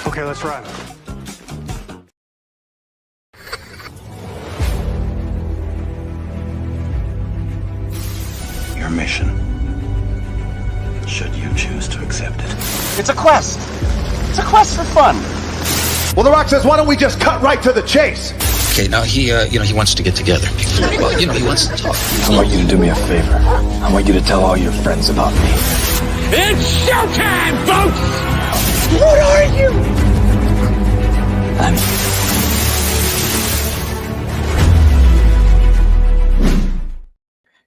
Okay, let's run. Your mission, should you choose to accept it. It's a quest. It's a quest for fun. Well, The Rock says, why don't we just cut right to the chase? Okay, now he wants to get together. Well, he wants to talk. I want you to do me a favor. I want you to tell all your friends about me. It's showtime, folks! What are you?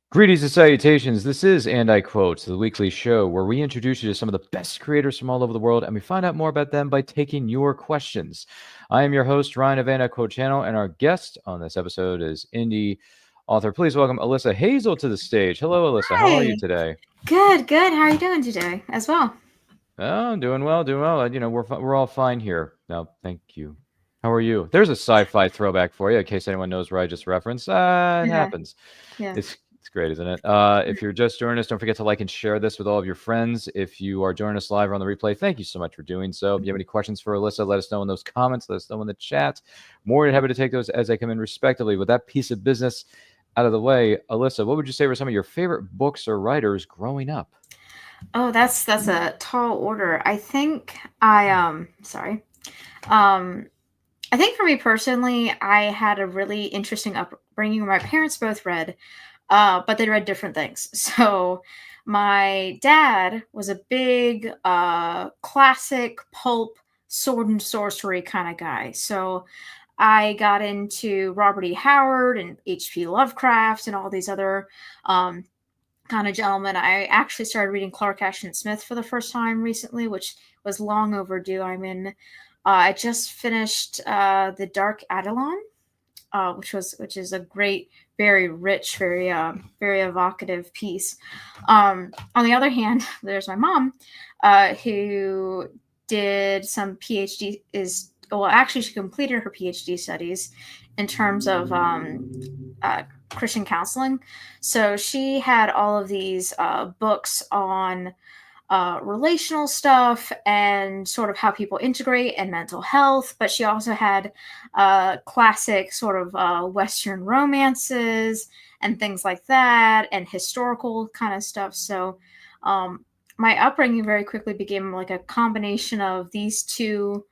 Greetings and salutations. This is, and I quote, the weekly show where we introduce you to some of the best creators from all over the world, and we find out more about them by taking your questions. I am your host, Ryan of And I Quote Channel, and our guest on this episode is indie author. Please welcome Alyssa Hazel to the stage. Hello, Alyssa. Hi. How are you today? Good. How are you doing today as well? Oh, I'm doing well. We're all fine here. No, thank you. How are you? There's a sci-fi throwback for you, in case anyone knows where I just referenced. It happens. Yeah. It's great, isn't it? If you're just joining us, don't forget to like and share this with all of your friends. If you are joining us live or on the replay, thank you so much for doing so. If you have any questions for Alyssa, let us know in those comments. Let us know in the chat. More than happy to take those as they come in respectively. With that piece of business out of the way, Alyssa, what would you say were some of your favorite books or writers growing up? Oh, that's a tall order. I think I think for me personally, I had a really interesting upbringing. My parents both read, but they read different things. So my dad was a big classic pulp sword and sorcery kind of guy. So I got into Robert E. Howard and H.P. Lovecraft and all these other kind of gentlemen. I actually started reading Clark Ashton Smith for the first time recently, which was long overdue. I just finished The Dark Adelon, which is a great, very rich, very evocative piece. On the other hand, there's my mom, who did some PhD. Actually, she completed her PhD studies in terms of Christian counseling. So she had all of these books on relational stuff and sort of how people integrate and mental health. But she also had classic sort of Western romances and things like that and historical kind of stuff. So my upbringing very quickly became like a combination of these two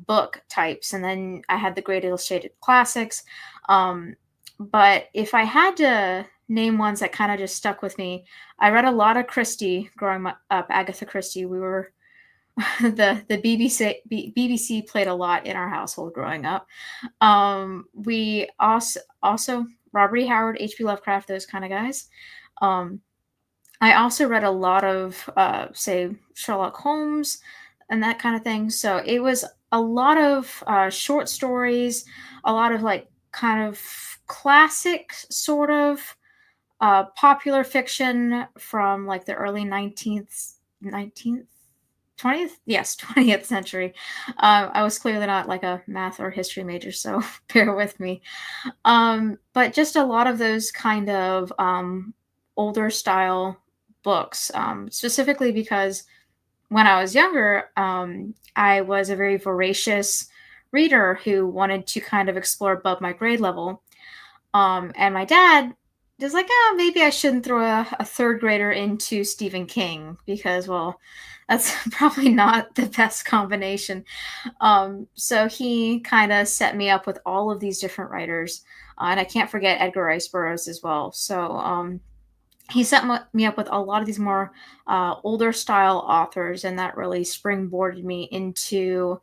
book types. And then I had the Great Illustrated Classics. But if I had to name ones that kind of just stuck with me, I read a lot of Christie growing up, Agatha Christie. We were the BBC played a lot in our household growing up. We also Robert E. Howard, H.P. Lovecraft, those kind of guys. I also read a lot of say Sherlock Holmes and that kind of thing. So it was a lot of short stories, a lot of like kind of classic sort of popular fiction from like the early 20th century. I was clearly not like a math or history major, so bear with me. But just a lot of those kind of older style books, specifically because when I was younger, I was a very voracious reader who wanted to kind of explore above my grade level. And my dad was like, maybe I shouldn't throw a third grader into Stephen King because, well, that's probably not the best combination. So he kind of set me up with all of these different writers. And I can't forget Edgar Rice Burroughs as well. So he set me up with a lot of these more older style authors, and that really springboarded me into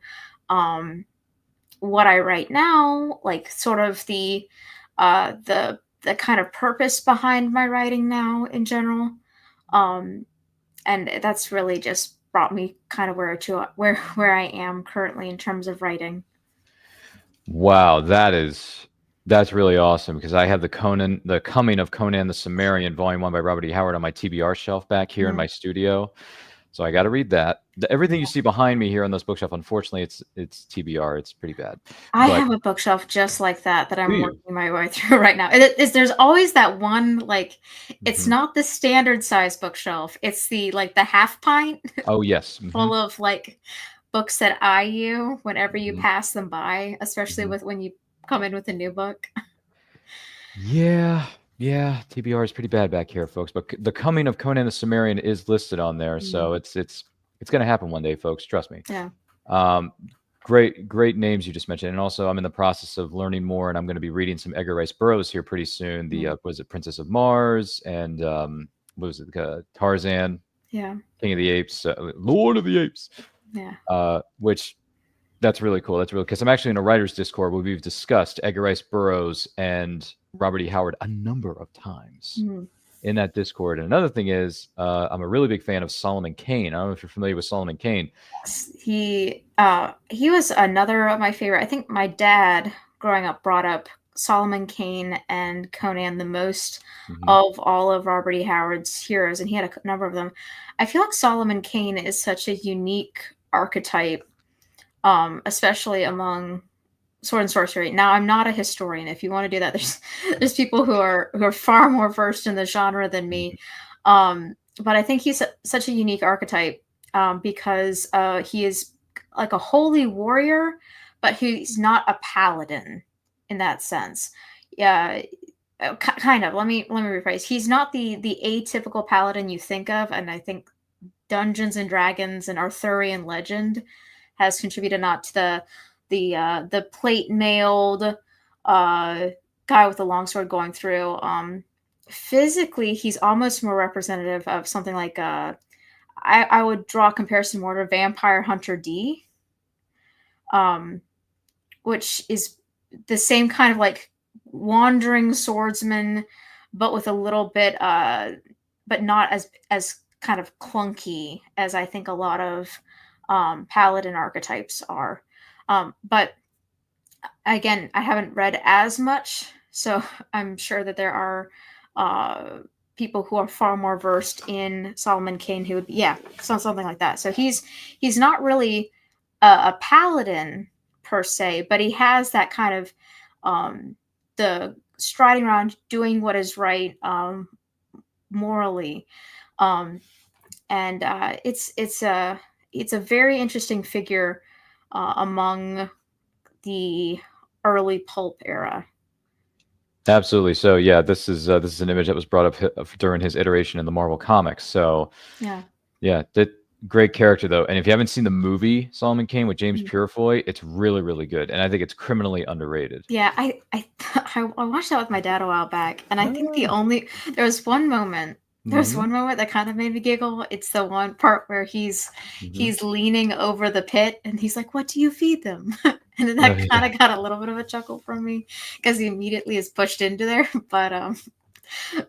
what I write now, like sort of the kind of purpose behind my writing now in general. And that's really just brought me kind of where I am currently in terms of writing. Wow, that's really awesome, because I have the Coming of Conan the Cimmerian, Volume 1 by Robert E. Howard on my TBR shelf back here in my studio. So I got to read that. Everything you see behind me here on this bookshelf, unfortunately, it's TBR. It's pretty bad. I But- have a bookshelf just like that I'm Do you? working my way through right now. There's always that one, like, it's Mhm. not the standard size bookshelf. It's the half pint Oh yes. Mhm. full of like books that eye you whenever you Mhm. pass them by, especially Mhm. with when you come in with a new book. Yeah, TBR is pretty bad back here, folks. But the coming of Conan the Cimmerian is listed on there, so it's going to happen one day, folks. Trust me. Yeah. Great names you just mentioned, and also I'm in the process of learning more, and I'm going to be reading some Edgar Rice Burroughs here pretty soon. The was it Princess of Mars and what was it Tarzan, Yeah. King of the Apes, Lord of the Apes. Yeah. Which that's really cool. That's really because I'm actually in a writer's Discord where we've discussed Edgar Rice Burroughs and Robert E. Howard a number of times in that Discord. And another thing is, I'm a really big fan of Solomon Kane. I don't know if you're familiar with Solomon Kane. He was another of my favorite. I think my dad growing up brought up Solomon Kane and Conan the most of all of Robert E. Howard's heroes, and he had a number of them. I feel like Solomon Kane is such a unique archetype, especially among sword and sorcery. Now, I'm not a historian. If you want to do that, there's people who are far more versed in the genre than me. But I think he's such a unique archetype because he is like a holy warrior, but he's not a paladin in that sense. Yeah, kind of. Let me rephrase. He's not the atypical paladin you think of, and I think Dungeons and Dragons and Arthurian legend has contributed not to the plate mailed guy with the longsword going through. Physically, he's almost more representative of something like I would draw a comparison more to Vampire Hunter D, which is the same kind of like wandering swordsman, but with a little bit, but not as kind of clunky as I think a lot of paladin archetypes are. But again, I haven't read as much, so I'm sure that there are people who are far more versed in Solomon Kane who would, something like that. So he's not really a paladin per se, but he has that kind of the striding around, doing what is right morally, and it's a very interesting figure among the early pulp era. Absolutely. So yeah, this is an image that was brought up during his iteration in the Marvel Comics. So yeah, that great character though. And if you haven't seen the movie Solomon Kane with James Purefoy, it's really really good, and I think it's criminally underrated. Yeah, I watched that with my dad a while back, and I think there was one moment. There's one moment that kind of made me giggle. It's the one part where he's leaning over the pit, and he's like, "What do you feed them?" And that kind of got a little bit of a chuckle from me because he immediately is pushed into there. But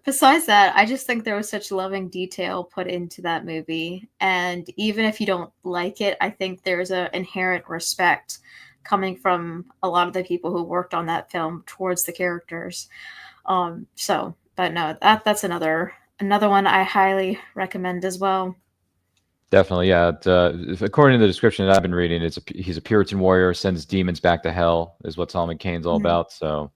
besides that, I just think there was such loving detail put into that movie, and even if you don't like it, I think there's an inherent respect coming from a lot of the people who worked on that film towards the characters. But no, that's another one I highly recommend as well. Definitely, yeah. According to the description that I've been reading, he's a Puritan warrior, sends demons back to hell, is what Solomon Kane's all about. So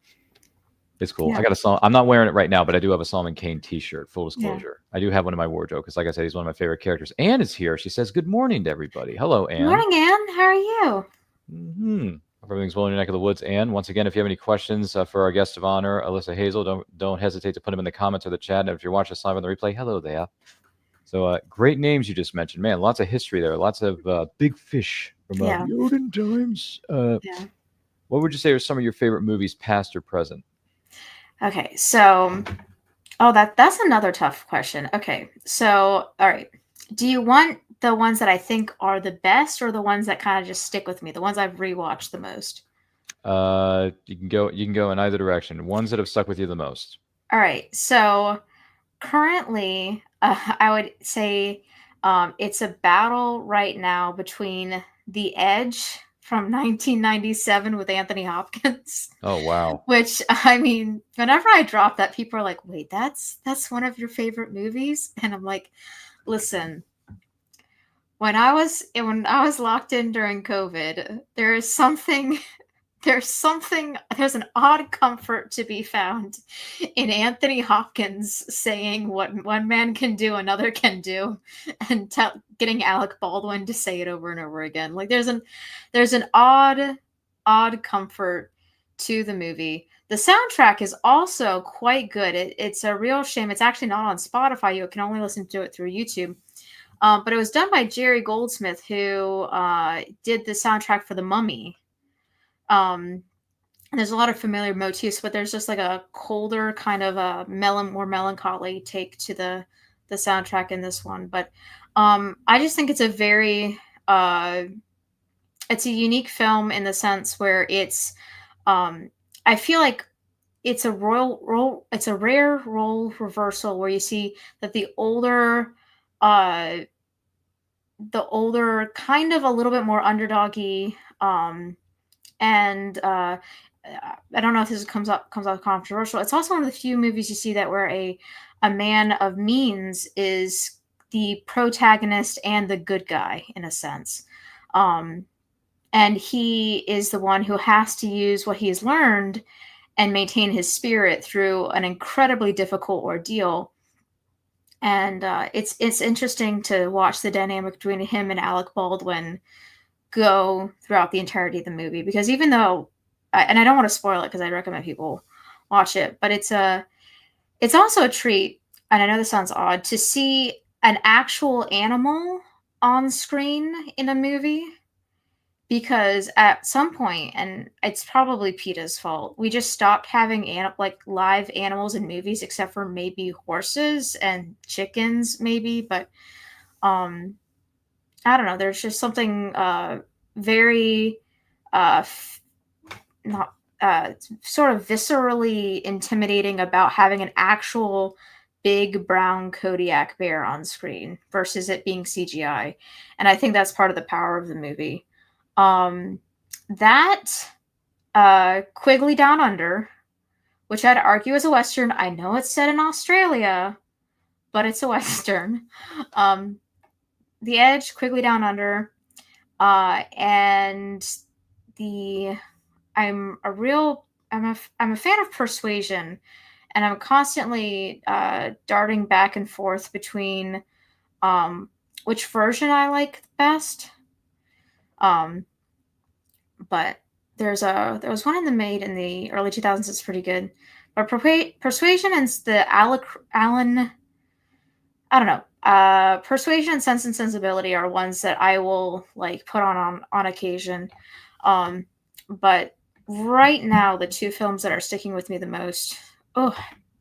it's cool. Yeah. I got I'm not wearing it right now, but I do have a Solomon Kane T-shirt. Full disclosure, I do have one in my wardrobe because, like I said, he's one of my favorite characters. Anne is here. She says, "Good morning to everybody." Hello, Anne. Good morning, Anne. How are you? Hope everything's well in your neck of the woods. Anne, once again, if you have any questions for our guest of honor, Alyssa Hazel, don't hesitate to put them in the comments or the chat. And if you're watching us live on the replay, hello there. So great names you just mentioned, man. Lots of history there. Lots of big fish from the olden times. What would you say are some of your favorite movies, past or present? Okay, so that's another tough question. Okay, so all right, do you want the ones that I think are the best, or the ones that kind of just stick with me, the ones I've rewatched the most? You can go in either direction. Ones that have stuck with you the most. All right, so currently, I would say it's a battle right now between The Edge from 1997 with Anthony Hopkins. Oh, wow. Which, I mean, whenever I drop that, people are like, wait, that's one of your favorite movies? And I'm like, listen, when I was locked in during COVID, there's an odd comfort to be found in Anthony Hopkins saying what one man can do, another can do, and getting Alec Baldwin to say it over and over again. Like there's an odd comfort to the movie. The soundtrack is also quite good. It's a real shame. It's actually not on Spotify. You can only listen to it through YouTube. But it was done by Jerry Goldsmith, who did the soundtrack for The Mummy. And there's a lot of familiar motifs, but there's just like a colder kind of a more melancholy take to the soundtrack in this one. But I just think it's a very it's a unique film in the sense where it's I feel like it's a rare role reversal where you see that the older kind of a little bit more underdoggy and I don't know if this comes out controversial. It's also one of the few movies you see that where a man of means is the protagonist and the good guy in a sense. And he is the one who has to use what he's learned and maintain his spirit through an incredibly difficult ordeal. And it's interesting to watch the dynamic between him and Alec Baldwin go throughout the entirety of the movie. Because even though, and I don't want to spoil it because I recommend people watch it, but it's also a treat, and I know this sounds odd, to see an actual animal on screen in a movie. Because at some point, and it's probably PETA's fault, we just stopped having live animals in movies, except for maybe horses and chickens, maybe. But I don't know. There's just something very not sort of viscerally intimidating about having an actual big brown Kodiak bear on screen versus it being CGI, and I think that's part of the power of the movie. Quigley Down Under, which I'd argue is a Western. I know it's set in Australia, but it's a Western. The Edge, Quigley Down Under, and I'm a fan of Persuasion, and I'm constantly darting back and forth between which version I like best. But there was one made in the early 2000s that's pretty good. But Persuasion and the Alan, I don't know. Persuasion and Sense and Sensibility are ones that I will put on occasion. But right now, the two films that are sticking with me the most. Oh,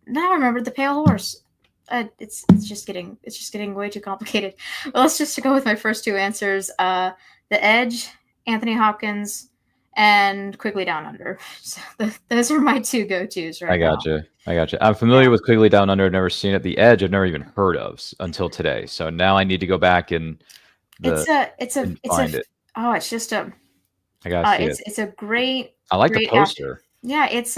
now I remember The Pale Horse. It's just getting way too complicated. But let's just go with my first two answers. The Edge, Anthony Hopkins, and Quigley Down Under. So those are my two go-tos right now. I gotcha. I'm familiar with Quigley Down Under. I've never seen it. The Edge, I've never even heard of until today. So now I need to go back and it's a great. I like the poster. Yeah, it's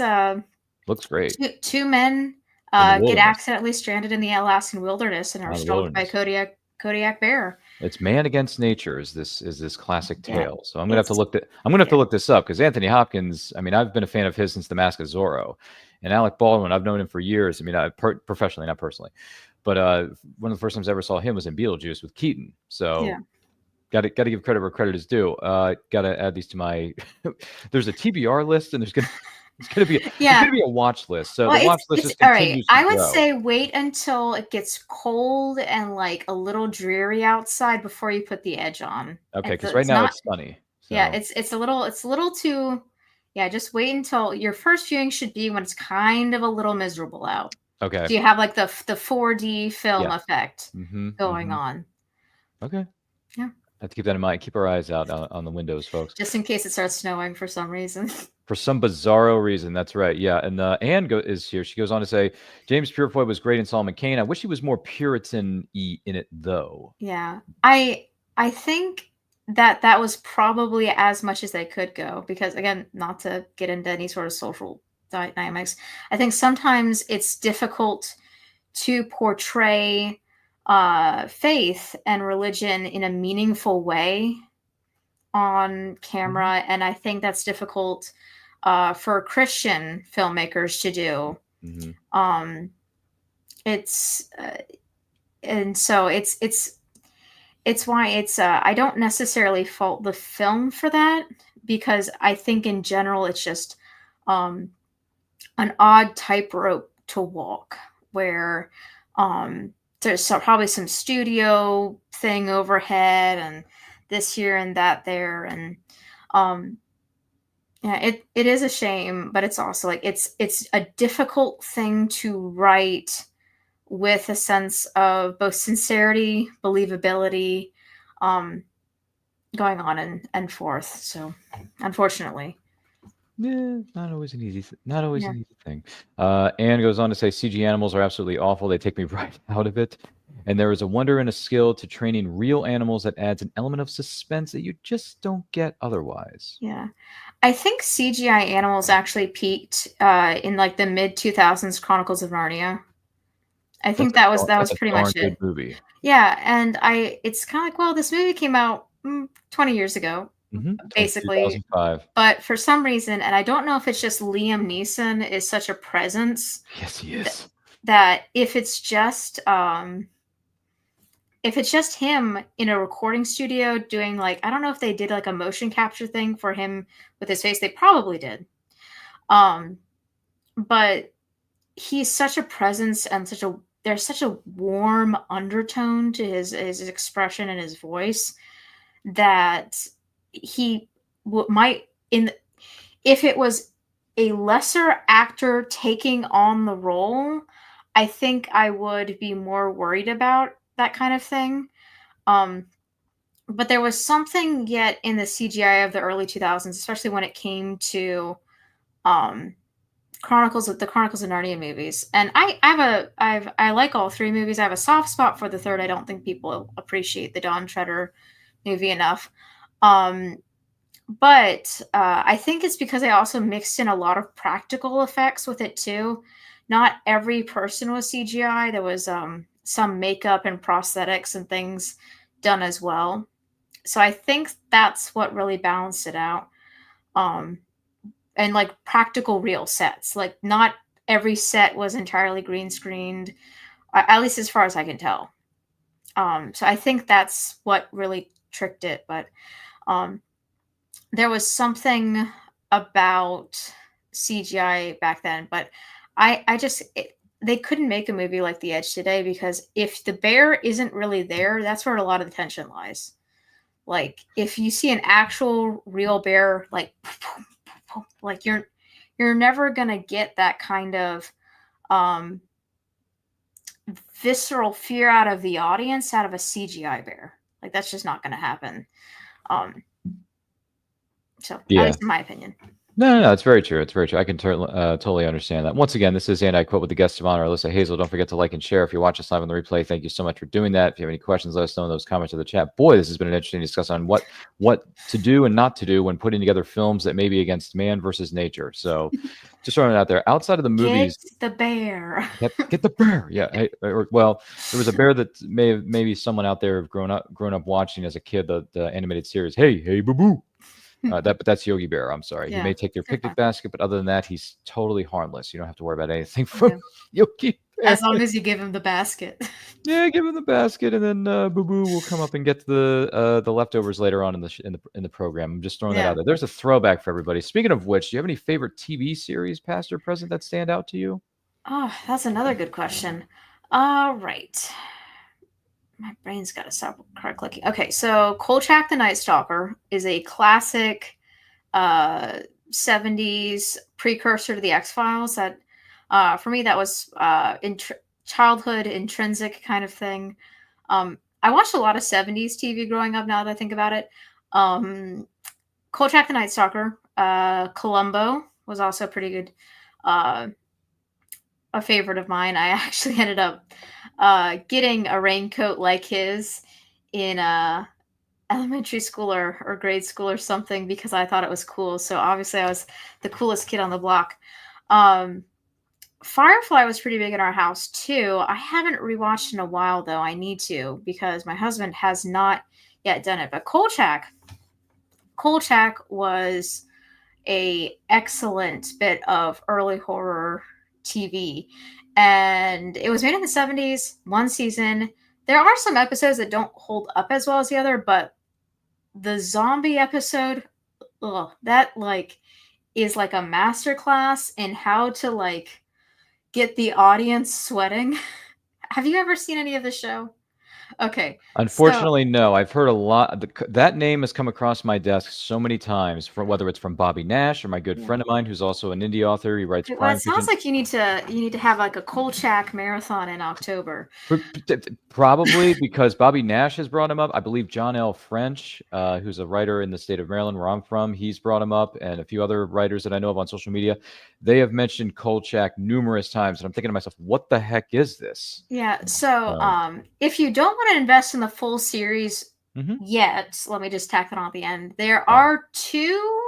looks great. Two men get accidentally stranded in the Alaskan wilderness and are stalked by a Kodiak bear. It's man against nature is this classic tale. So I'm gonna have to look this up because Anthony Hopkins. I mean, I've been a fan of his since The Mask of Zorro, and Alec Baldwin. I've known him for years. I mean, professionally, not personally, but one of the first times I ever saw him was in Beetlejuice with Keaton. So got to give credit where credit is due. Got to add these to my. There's a TBR list, and it's gonna be a watch list. So the watch list is all right. I would say wait until it gets cold and a little dreary outside before you put The Edge on. Okay, because right now it's sunny. So. Yeah, it's a little too. Yeah, just wait until your first viewing should be when it's kind of a little miserable out. Okay. So you have the 4D film effect going on. Okay. Yeah. Have to keep that in mind. Keep our eyes out on the windows, folks. Just in case it starts snowing for some reason. For some bizarro reason, that's right. Yeah, and Anne is here. She goes on to say, James Purefoy was great in Solomon Kane. I wish he was more Puritan-y in it, though. Yeah, I think that was probably as much as they could go. Because, again, not to get into any sort of social dynamics, I think sometimes it's difficult to portray faith and religion in a meaningful way on camera, and I think that's difficult for Christian filmmakers to do. It's and so it's why it's I don't necessarily fault the film for that, because I think in general it's just an odd tightrope to walk, where there's probably some studio thing overhead and this here and that there, and yeah, it is a shame, but it's also like it's a difficult thing to write with a sense of both sincerity, believability, going on and forth. So, unfortunately, Yeah, not always an easy, not always yeah. an easy thing. Anne goes on to say, CG animals are absolutely awful. They take me right out of it. And there is a wonder and a skill to training real animals that adds an element of suspense that you just don't get otherwise. Yeah, I think CGI animals actually peaked in like the mid 2000s Chronicles of Narnia. I think that was That's a pretty darn much good it. movie. Yeah, and it's kind of like, well, this movie came out 20 years ago, basically. 2005. But for some reason, and I don't know if it's just Liam Neeson is such a presence Yes, he is. that if it's just him in a recording studio doing, like, I don't know if they did like a motion capture thing for him with his face. They probably did. But he's such a presence and there's such a warm undertone to his expression and his voice that he might if it was a lesser actor taking on the role, I think I would be more worried about that kind of thing. But there was something yet in the CGI of the early 2000s, especially when it came to Chronicles of Narnia movies. And I like all three movies. I have a soft spot for the third. I don't think people appreciate the Dawn Treader movie enough. But I think it's because I also mixed in a lot of practical effects with it too. Not every person was CGI. There was some makeup and prosthetics and things done as well. So I think that's what really balanced it out. And like practical real sets. Like not every set was entirely green screened, at least as far as I can tell. So I think that's what really tricked it. But there was something about CGI back then, but they couldn't make a movie like The Edge today, because if the bear isn't really there, that's where a lot of the tension lies. Like if you see an actual real bear, like you're never gonna get that kind of visceral fear out of the audience out of a CGI bear. Like that's just not gonna happen. So Yeah. at least in my opinion. No, it's very true. It's very true. I can totally understand that. Once again, this is And I Quote with the guest of honor, Alyssa Hazel. Don't forget to like and share if you watch us live on the replay. Thank you so much for doing that. If you have any questions, let us know in those comments or the chat. Boy, this has been an interesting discussion on what to do and not to do when putting together films that may be against man versus nature. So just throwing it out there. Outside of the movies, get the bear. Get the bear. Yeah. Well, there was a bear that maybe someone out there have grown up watching as a kid the animated series. Hey, boo boo. But that's Yogi Bear. I'm sorry. Yeah, he may take your picnic basket, but other than that, he's totally harmless. You don't have to worry about anything from Yogi Bear. As long as you give him the basket. Yeah, give him the basket, and then Boo Boo will come up and get the leftovers later on in the program. I'm just throwing that out there. There's a throwback for everybody. Speaking of which, do you have any favorite TV series, past or present, that stand out to you? Oh, that's another good question. All right. My brain's got to stop clicking. Okay, so Kolchak the Night Stalker is a classic 70s precursor to the X-Files. That for me, that was childhood intrinsic kind of thing. I watched a lot of 70s TV growing up, now that I think about it. Kolchak the Night Stalker. Columbo was also pretty good. A favorite of mine. I actually ended up getting a raincoat like his in elementary school or grade school or something, because I thought it was cool. So obviously I was the coolest kid on the block. Firefly was pretty big in our house too. I haven't rewatched in a while though. I need to because my husband has not yet done it. But Kolchak was a excellent bit of early horror TV, and it was made in the 70s. One season. There are some episodes that don't hold up as well as the other, but the zombie episode, that like is like a masterclass in how to like get the audience sweating. Have you ever seen any of the show? Okay. Unfortunately, no. I've heard a lot. That name has come across my desk so many times, from whether it's from Bobby Nash or my good friend of mine who's also an indie author. He writes Well, crime it sounds fiction. like you need to have like a Kolchak marathon in October. Probably because Bobby Nash has brought him up. I believe John L. French, who's a writer in the state of Maryland, where I'm from, he's brought him up, and a few other writers that I know of on social media. They have mentioned Kolchak numerous times, and I'm thinking to myself, what the heck is this? Yeah. So, if you don't want to invest in the full series Mhm. yet, let me just tack that on at the end. There are two.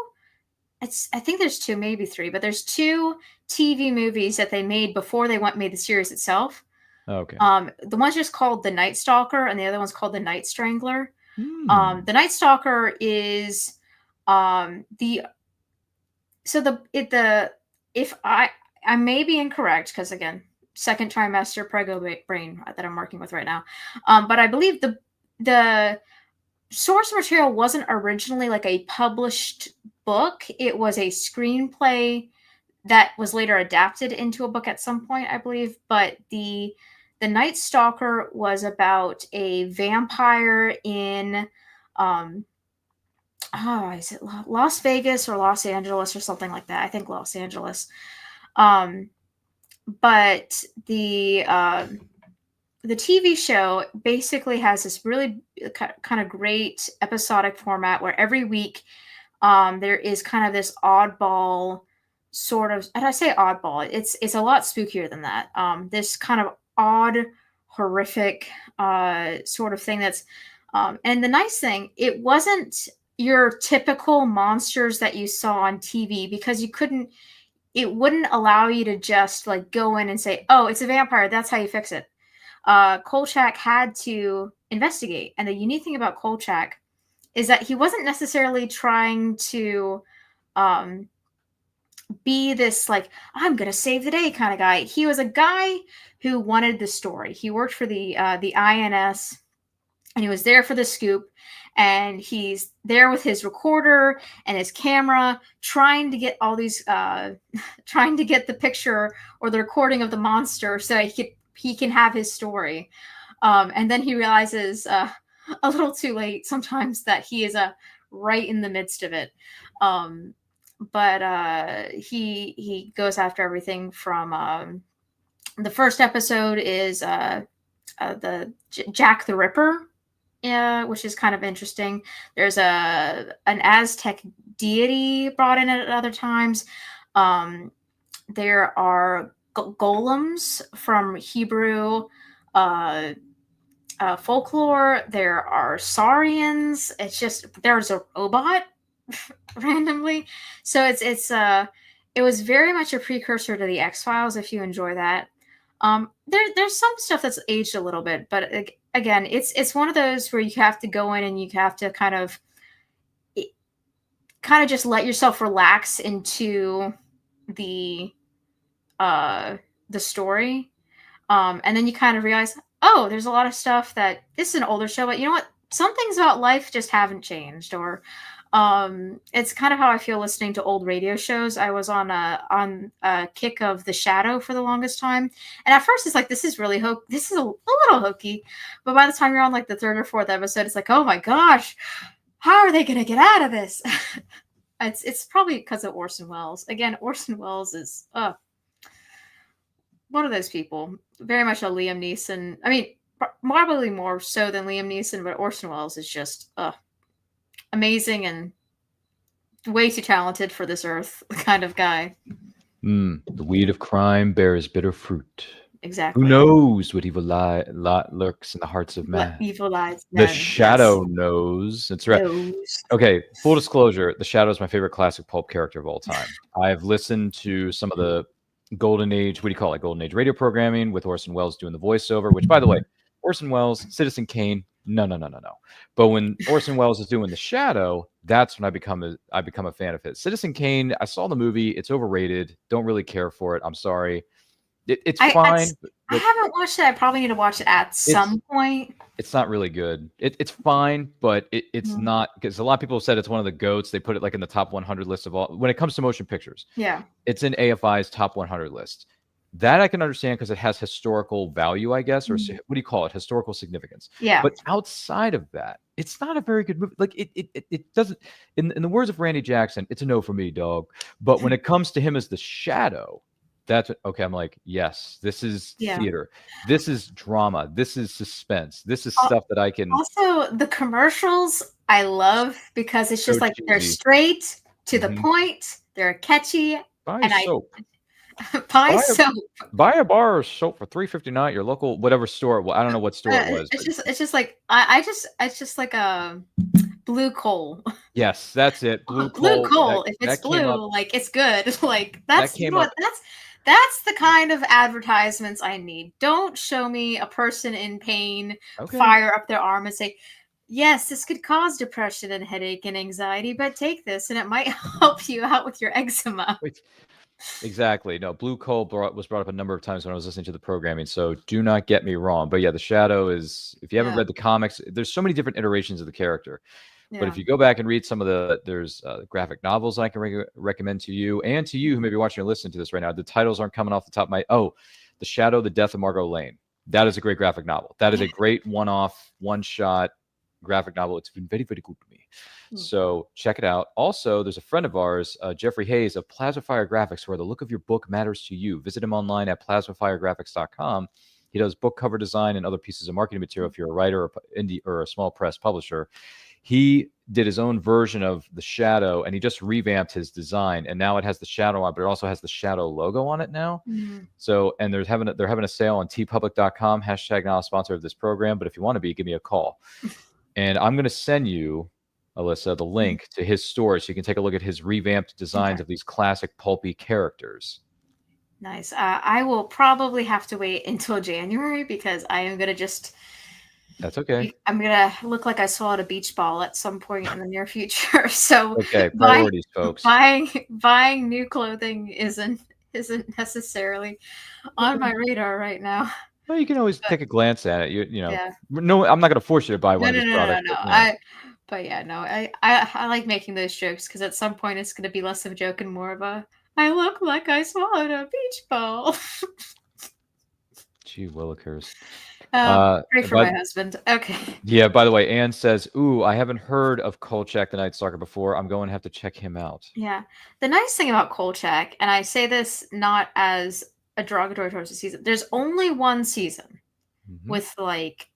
I think there's two, maybe three, but there's two TV movies that they made before they made the series itself. Okay. The one's just called The Night Stalker, and the other one's called The Night Strangler. Hmm. The Night Stalker is if I may be incorrect because again, second trimester prego brain that I'm working with right now, but I believe the source material wasn't originally like a published book. It was a screenplay that was later adapted into a book at some point, I believe. But the Night Stalker was about a vampire in is it Las Vegas or Los Angeles or something like that? I think Los Angeles. But the TV show basically has this really kind of great episodic format where every week there is kind of this oddball sort of, and I say oddball, it's a lot spookier than that. This kind of odd, horrific sort of thing that's, and the nice thing, it wasn't your typical monsters that you saw on TV because it wouldn't allow you to just like go in and say, oh, it's a vampire, that's how you fix it. Kolchak had to investigate. And the unique thing about Kolchak is that he wasn't necessarily trying to be this like, I'm going to save the day kind of guy. He was a guy who wanted the story. He worked for the INS and he was there for the scoop. And he's there with his recorder and his camera trying to get all these, trying to get the picture or the recording of the monster so he can have his story. And then he realizes a little too late sometimes that he is right in the midst of it. But he goes after everything from the first episode is the Jack the Ripper, which is kind of interesting. There's an Aztec deity brought in at other times. There are golems from Hebrew folklore. There are saurians. It's just there's a robot randomly. So it was very much a precursor to the X-Files. If you enjoy that, there's some stuff that's aged a little bit, but again, it's one of those where you have to go in and you have to kind of just let yourself relax into the story, and then you kind of realize, oh, there's a lot of stuff that this is an older show, but you know what? Some things about life just haven't changed, or it's kind of how I feel listening to old radio shows. I was on a kick of The Shadow for the longest time, and at first it's like, this is really this is a little hokey, but by the time you're on like the third or fourth episode, it's like, oh my gosh, how are they gonna get out of this? It's probably because of Orson Welles. Again, Orson Welles is one of those people, very much a Liam Neeson. I mean, probably more so than Liam Neeson, but Orson Welles is just amazing and way too talented for this earth kind of guy. The weed of crime bears bitter fruit. Exactly. Who knows what evil lurks in the hearts of men? Evil lies. The Shadow knows. That's right. Okay, full disclosure, The Shadow is my favorite classic pulp character of all time. I've listened to some of the golden age. What do you call it? Golden age radio programming with Orson Welles doing the voiceover. Which, by the way, Orson Welles, Citizen Kane. No. But when Orson Welles is doing The Shadow, that's when I become a fan of his. Citizen Kane, I saw the movie. It's overrated. Don't really care for it. I'm sorry. It's fine. I haven't watched it. I probably need to watch it at some point. It's not really good. It's fine, but it's not, because a lot of people have said it's one of the GOATs. They put it like in the top 100 list of all when it comes to motion pictures. Yeah. It's in AFI's top 100 list. That I can understand because it has historical value, I guess, or what do you call it? Historical significance. Yeah. But outside of that, it's not a very good movie. Like it doesn't, in the words of Randy Jackson, it's a no for me, dog. But when it comes to him as the Shadow, that's okay. I'm like, yes, this is theater. This is drama. This is suspense. This is stuff that I can. Also, the commercials I love because it's just like cheesy. They're straight to the point. They're catchy. Buy soap. Buy soap. Buy a bar of soap for $3.59 at your local whatever store. Well, I don't know what store it was. It's just like it's just like a blue coal. Yes, that's it. Blue coal. If it's blue, like it's good. Like that's that's the kind of advertisements I need. Don't show me a person in pain fire up their arm and say, yes, this could cause depression and headache and anxiety, but take this and it might help you out with your eczema. Exactly. No, blue coal was brought up a number of times when I was listening to the programming, so do not get me wrong. But yeah, the Shadow is, if you haven't read the comics, there's so many different iterations of the character. But if you go back and read some of there's graphic novels I can recommend to you and to you who may be watching or listening to this right now. The titles aren't coming off the top of my, The Shadow, The Death of Margot Lane. That is a great graphic novel. That is a great one-off, one-shot graphic novel. It's been very, very good to me. So check it out. Also, there's a friend of ours, Jeffrey Hayes of Plasmafire Graphics, where the look of your book matters to you. Visit him online at plasmafiregraphics.com. He does book cover design and other pieces of marketing material if you're a writer or indie or a small press publisher. He did his own version of the Shadow, and he just revamped his design, and now it has the Shadow on, but it also has the Shadow logo on it now. So, and they're having a sale on tpublic.com. # not a sponsor of this program, but if you want to be, give me a call. And I'm going to send you, Alyssa, the link to his store so you can take a look at his revamped designs of these classic pulpy characters. Nice. I will probably have to wait until January because I am going to just... That's okay. I'm going to look like I swallowed a beach ball at some point in the near future. So okay, priorities, folks. Buying new clothing isn't necessarily on my radar right now. Well, you can always take a glance at it. You know. Yeah. No, I'm not going to force you to buy one of these products. No. I like making those jokes because at some point it's going to be less of a joke and more of a, I look like I swallowed a beach ball. Gee willikers. Pray for my husband. Okay. Yeah, by the way, Anne says, ooh, I haven't heard of Kolchak the Night Stalker before. I'm going to have to check him out. Yeah. The nice thing about Kolchak, and I say this not as a derogatory towards the season, there's only one season with like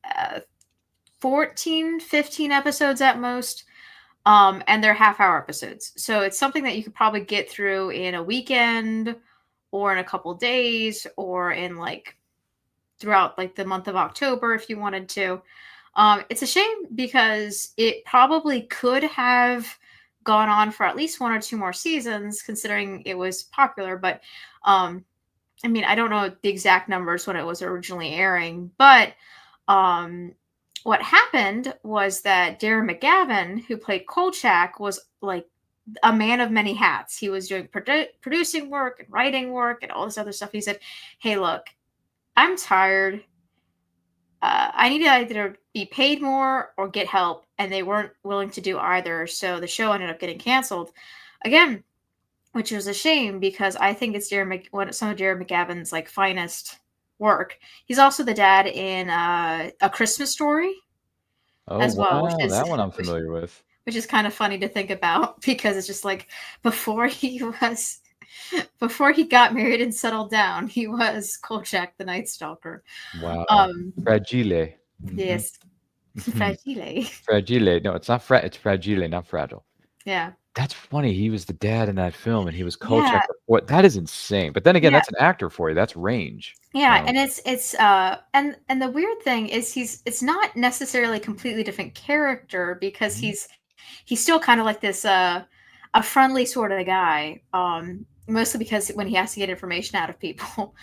14, 15 episodes at most. And they're half-hour episodes. So it's something that you could probably get through in a weekend or in a couple days or in like throughout like the month of October if you wanted to. It's a shame because it probably could have gone on for at least 1 or 2 more seasons considering it was popular. But I mean, I don't know the exact numbers when it was originally airing, but what happened was that Darren McGavin, who played Kolchak, was like a man of many hats. He was doing producing work and writing work and all this other stuff. He said, hey, look, I'm tired. I need to either be paid more or get help. And they weren't willing to do either. So the show ended up getting canceled again, which was a shame because I think it's some of Darren McGavin's like finest work. He's also the dad in A Christmas Story as well. Wow, that one I'm familiar with. Which is kind of funny to think about because it's just like before he got married and settled down, he was Kolchak the Night Stalker. Wow. Fragile. Yes. Fragile. Fragile. No, it's not it's fragile, not fragile. Yeah. That's funny. He was the dad in that film, and he was Kolchak. Yeah. That is insane. But then again, that's an actor for you. That's range. Yeah, and it's and the weird thing is it's not necessarily a completely different character because he's still kind of like this a friendly sort of guy. mostly because when he has to get information out of people.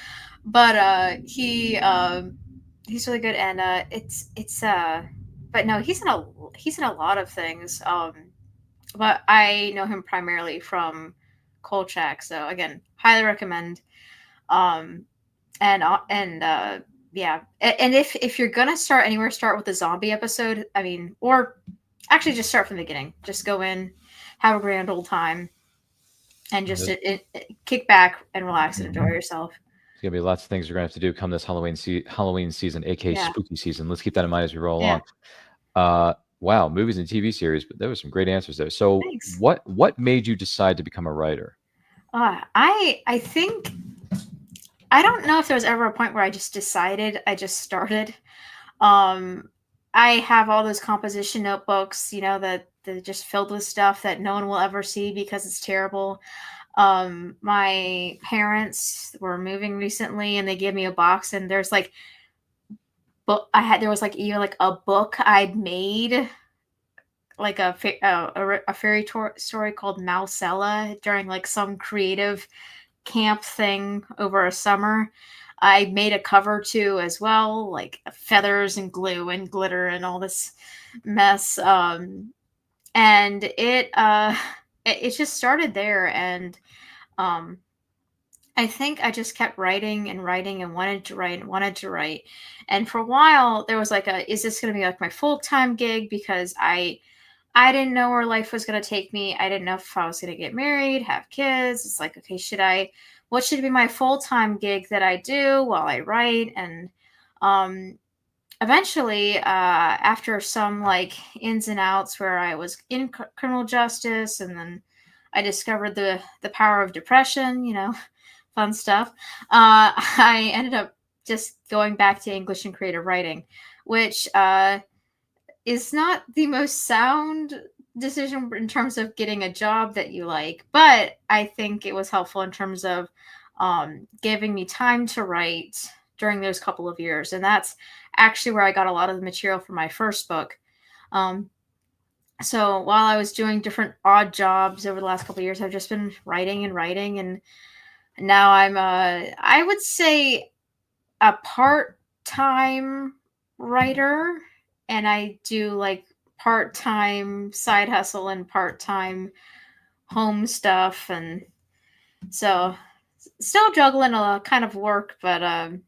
But he's really good, and but no, he's in a lot of things. But I know him primarily from Kolchak, so again, highly recommend. Um, and yeah, and if you're gonna start anywhere, start with the zombie episode. I mean, or actually just start from the beginning. Just go in, have a grand old time, and just kick back and relax and enjoy yourself. There's gonna be lots of things we're gonna have to do come this Halloween season, aka Yeah. spooky season. Let's keep that in mind as we roll Yeah. along. Wow, movies and TV series, but there were some great answers there. So, Thanks. what made you decide to become a writer? I think I don't know if there was ever a point where I just decided. I just started. I have all those composition notebooks, you know, that they're just filled with stuff that no one will ever see because it's terrible. My parents were moving recently, and they gave me a box, and there's like, there was like even like a book I'd made, like a fairy story called Malcella during like some creative camp thing over a summer. I made a cover too as well, like feathers and glue and glitter and all this mess. And it just started there, and I think I just kept writing and writing and wanted to write and wanted to write. And for a while there was like is this going to be like my full-time gig? Because I didn't know where life was going to take me. I didn't know if I was going to get married, have kids. It's like, okay, what should be my full-time gig that I do while I write? And eventually, after some like ins and outs where I was in criminal justice, and then I discovered the power of depression, you know, fun stuff. I ended up just going back to English and creative writing, which is not the most sound decision in terms of getting a job that you like, but I think it was helpful in terms of giving me time to write during those couple of years. And that's actually where I got a lot of the material for my first book. So while I was doing different odd jobs over the last couple of years, I've just been writing and writing. And now I'm, I would say, a part-time writer. And I do like part-time side hustle and part-time home stuff. And so still juggling a kind of work, but I'm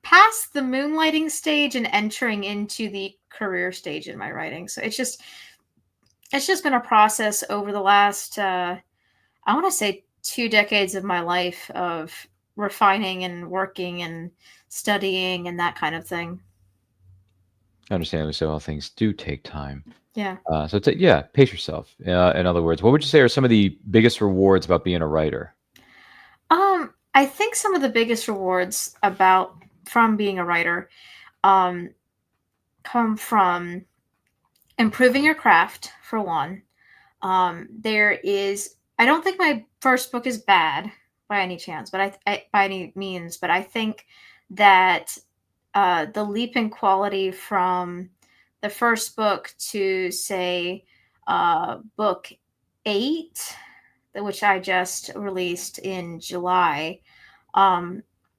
past the moonlighting stage and entering into the career stage in my writing. So it's just been a process over the last I want to say 2 decades of my life of refining and working and studying and that kind of thing. Understandably so, all things do take time. Yeah. So pace yourself. In other words, what would you say are some of the biggest rewards about being a writer? I think some of the biggest rewards from being a writer come from improving your craft, for one. I don't think my first book is bad by any chance, but by any means, but I think that the leap in quality from the first book to, say, book 8, which I just released in July,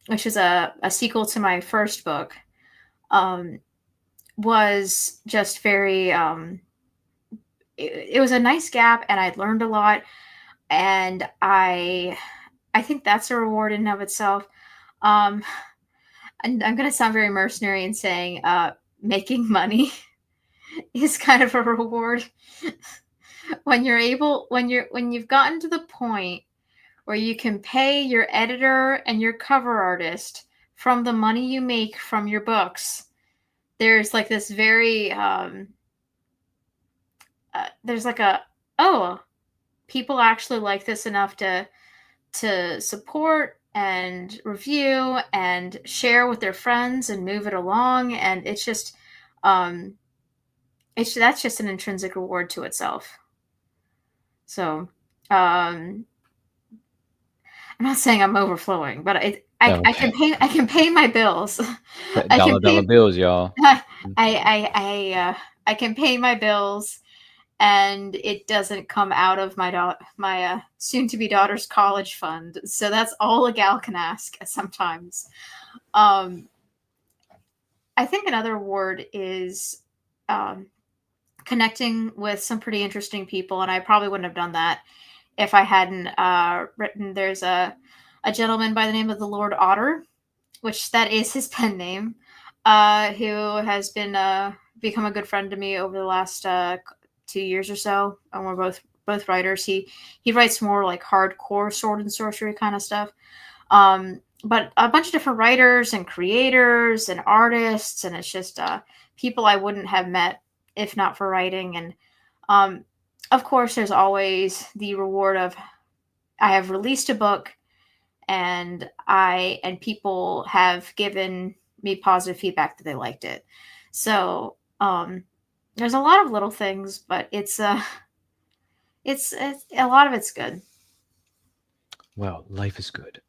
which is a sequel to my first book, was just very, it was a nice gap, and I learned a lot. And I think that's a reward in and of itself. And I'm going to sound very mercenary in saying making money is kind of a reward. When you've gotten to the point where you can pay your editor and your cover artist from the money you make from your books, there's like this very there's like people actually like this enough to support and review and share with their friends and move it along. And it's just that's just an intrinsic reward to itself. So I'm not saying I'm overflowing, but I can pay my bills. Dollar bills, y'all. I can pay my bills, and it doesn't come out of my soon-to-be daughter's college fund. So that's all a gal can ask sometimes. I think another word is connecting with some pretty interesting people, and I probably wouldn't have done that if I hadn't written. There's a gentleman by the name of the Lord Otter, which that is his pen name, who has been become a good friend to me over the last 2 years or so, and we're both writers. He writes more like hardcore sword and sorcery kind of stuff, but a bunch of different writers and creators and artists, and it's just people I wouldn't have met if not for writing. And of course, there's always the reward of I have released a book, and people have given me positive feedback that they liked it. So there's a lot of little things, but it's a lot of it's good. Well, life is good.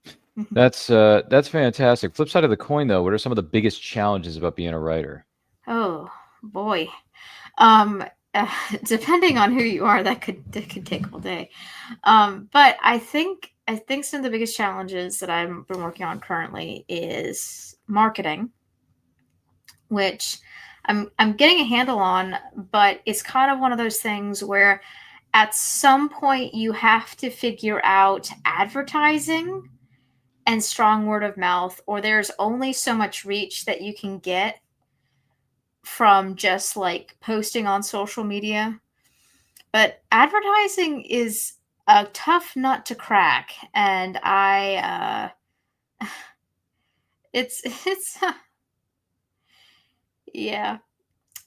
That's fantastic. Flip side of the coin, though, what are some of the biggest challenges about being a writer? Oh boy, depending on who you are, that could take all day. But I think some of the biggest challenges that I've been working on currently is marketing, which I'm getting a handle on, but it's kind of one of those things where at some point you have to figure out advertising and strong word of mouth, or there's only so much reach that you can get from just like posting on social media. But advertising is a tough nut to crack, and it's yeah.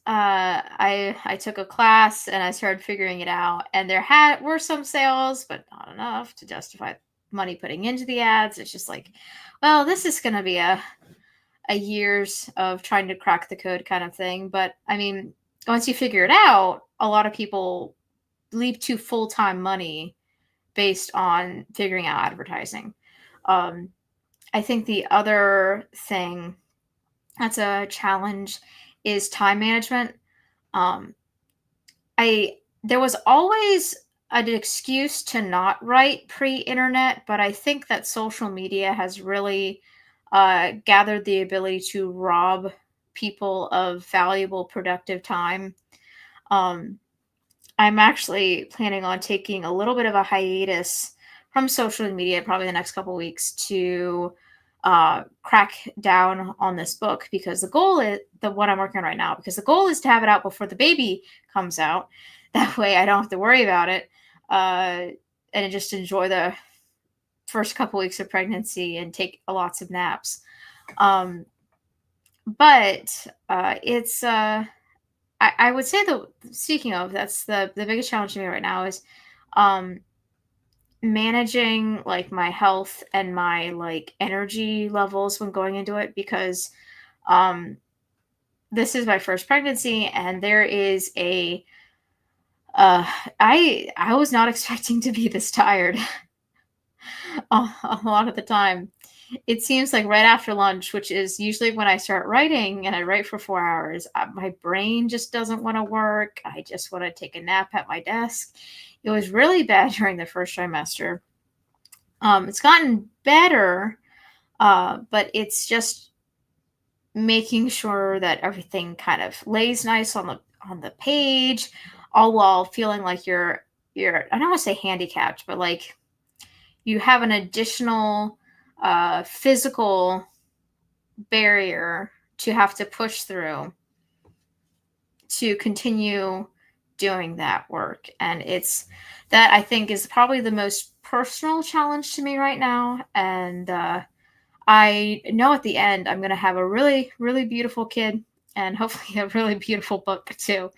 I took a class and I started figuring it out, and there were some sales, but not enough to justify money putting into the ads. It's just like, well, this is going to be a years of trying to crack the code kind of thing. But I mean, once you figure it out, a lot of people leap to full-time money based on figuring out advertising. I think the other thing that's a challenge is time management. There was always an excuse to not write pre-internet, but I think that social media has really gathered the ability to rob people of valuable, productive time. I'm actually planning on taking a little bit of a hiatus from social media, probably the next couple of weeks, to crack down on this book, because the goal is what I'm working on right now, because the goal is to have it out before the baby comes out. That way I don't have to worry about it, and just enjoy the first couple weeks of pregnancy and take lots of naps. But it's I would say that, speaking of, that's the biggest challenge to me right now is managing like my health and my like energy levels when going into it, because this is my first pregnancy, and there is I was not expecting to be this tired. A lot of the time. It seems like right after lunch, which is usually when I start writing, and I write for 4 hours, my brain just doesn't want to work. I just want to take a nap at my desk. It was really bad during the first trimester. It's gotten better, but it's just making sure that everything kind of lays nice on the page, all while feeling like you're I don't want to say handicapped, but like you have an additional physical barrier to have to push through to continue doing that work. And it's that, I think, is probably the most personal challenge to me right now. And I know at the end I'm going to have a really, really beautiful kid, and hopefully a really beautiful book too.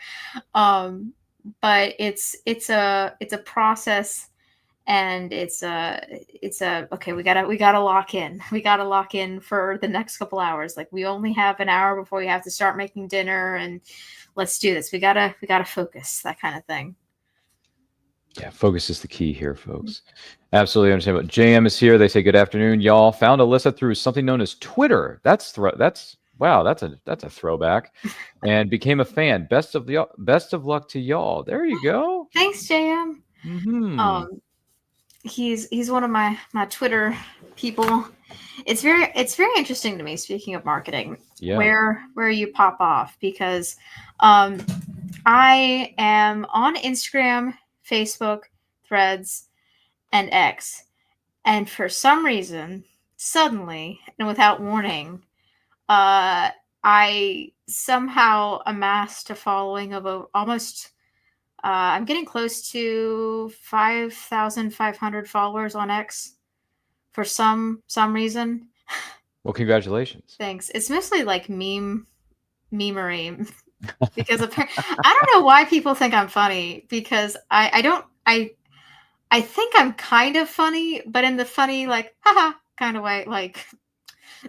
But it's a process. And it's okay, we gotta lock in. We gotta lock in for the next couple hours. Like, we only have an hour before we have to start making dinner, and let's do this. We gotta focus, that kind of thing. Yeah, focus is the key here, folks. Absolutely understand. But JM is here. They say, good afternoon, y'all. Found Alyssa through something known as Twitter. That's Wow, that's a throwback. And became a fan. Best of luck to y'all. There you go. Thanks, JM. Mm-hmm. He's one of my Twitter people. It's very interesting to me, speaking of marketing, where you pop off, because I am on Instagram, Facebook, Threads, and X, and for some reason, suddenly and without warning, I somehow amassed a following of almost I'm getting close to 5,500 followers on X for some reason. Well, congratulations. Thanks. It's mostly like memery because I don't know why people think I'm funny, because I think I'm kind of funny, but in the funny like haha kind of way, like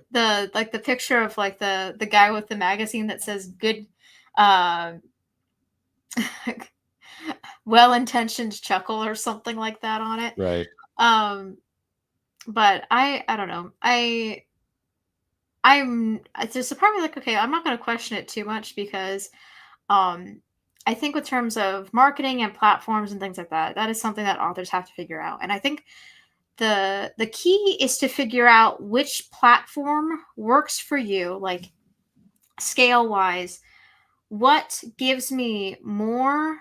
the picture of like the guy with the magazine that says good well-intentioned chuckle or something like that on it. Right. But I don't know. I'm just a part of me like, okay, I'm not going to question it too much, because I think with terms of marketing and platforms and things like that, that is something that authors have to figure out. And I think the key is to figure out which platform works for you, like scale wise, what gives me more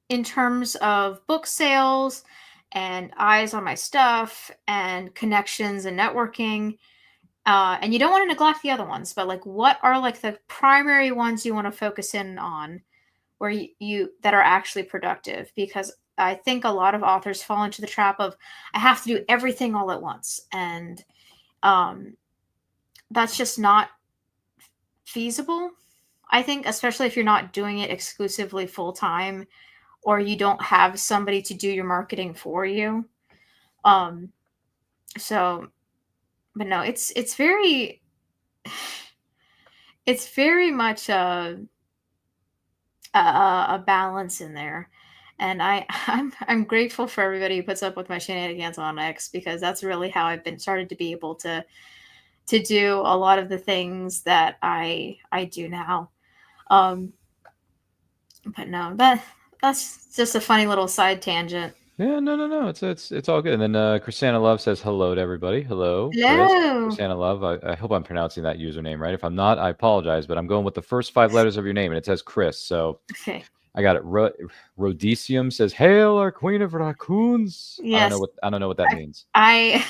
in terms of book sales and eyes on my stuff and connections and networking. And you don't want to neglect the other ones, but like, what are like the primary ones you want to focus in on, where you that are actually productive? Because I think a lot of authors fall into the trap of, I have to do everything all at once. And that's just not feasible, I think, especially if you're not doing it exclusively full time, or you don't have somebody to do your marketing for you. So, but no, it's very much a balance in there. And I'm grateful for everybody who puts up with my shenanigans on X, because that's really how I've been started to be able to do a lot of the things that I do now. But no, that's just a funny little side tangent. Yeah, no. It's all good. And then Chrisana Love says hello to everybody. Hello. Hello. Chrisana Love. I hope I'm pronouncing that username right. If I'm not, I apologize, but I'm going with the first 5 letters of your name, and it says Chris. So okay. I got it. Rhodesium says, "Hail, our queen of raccoons." Yes. I don't know what that means. My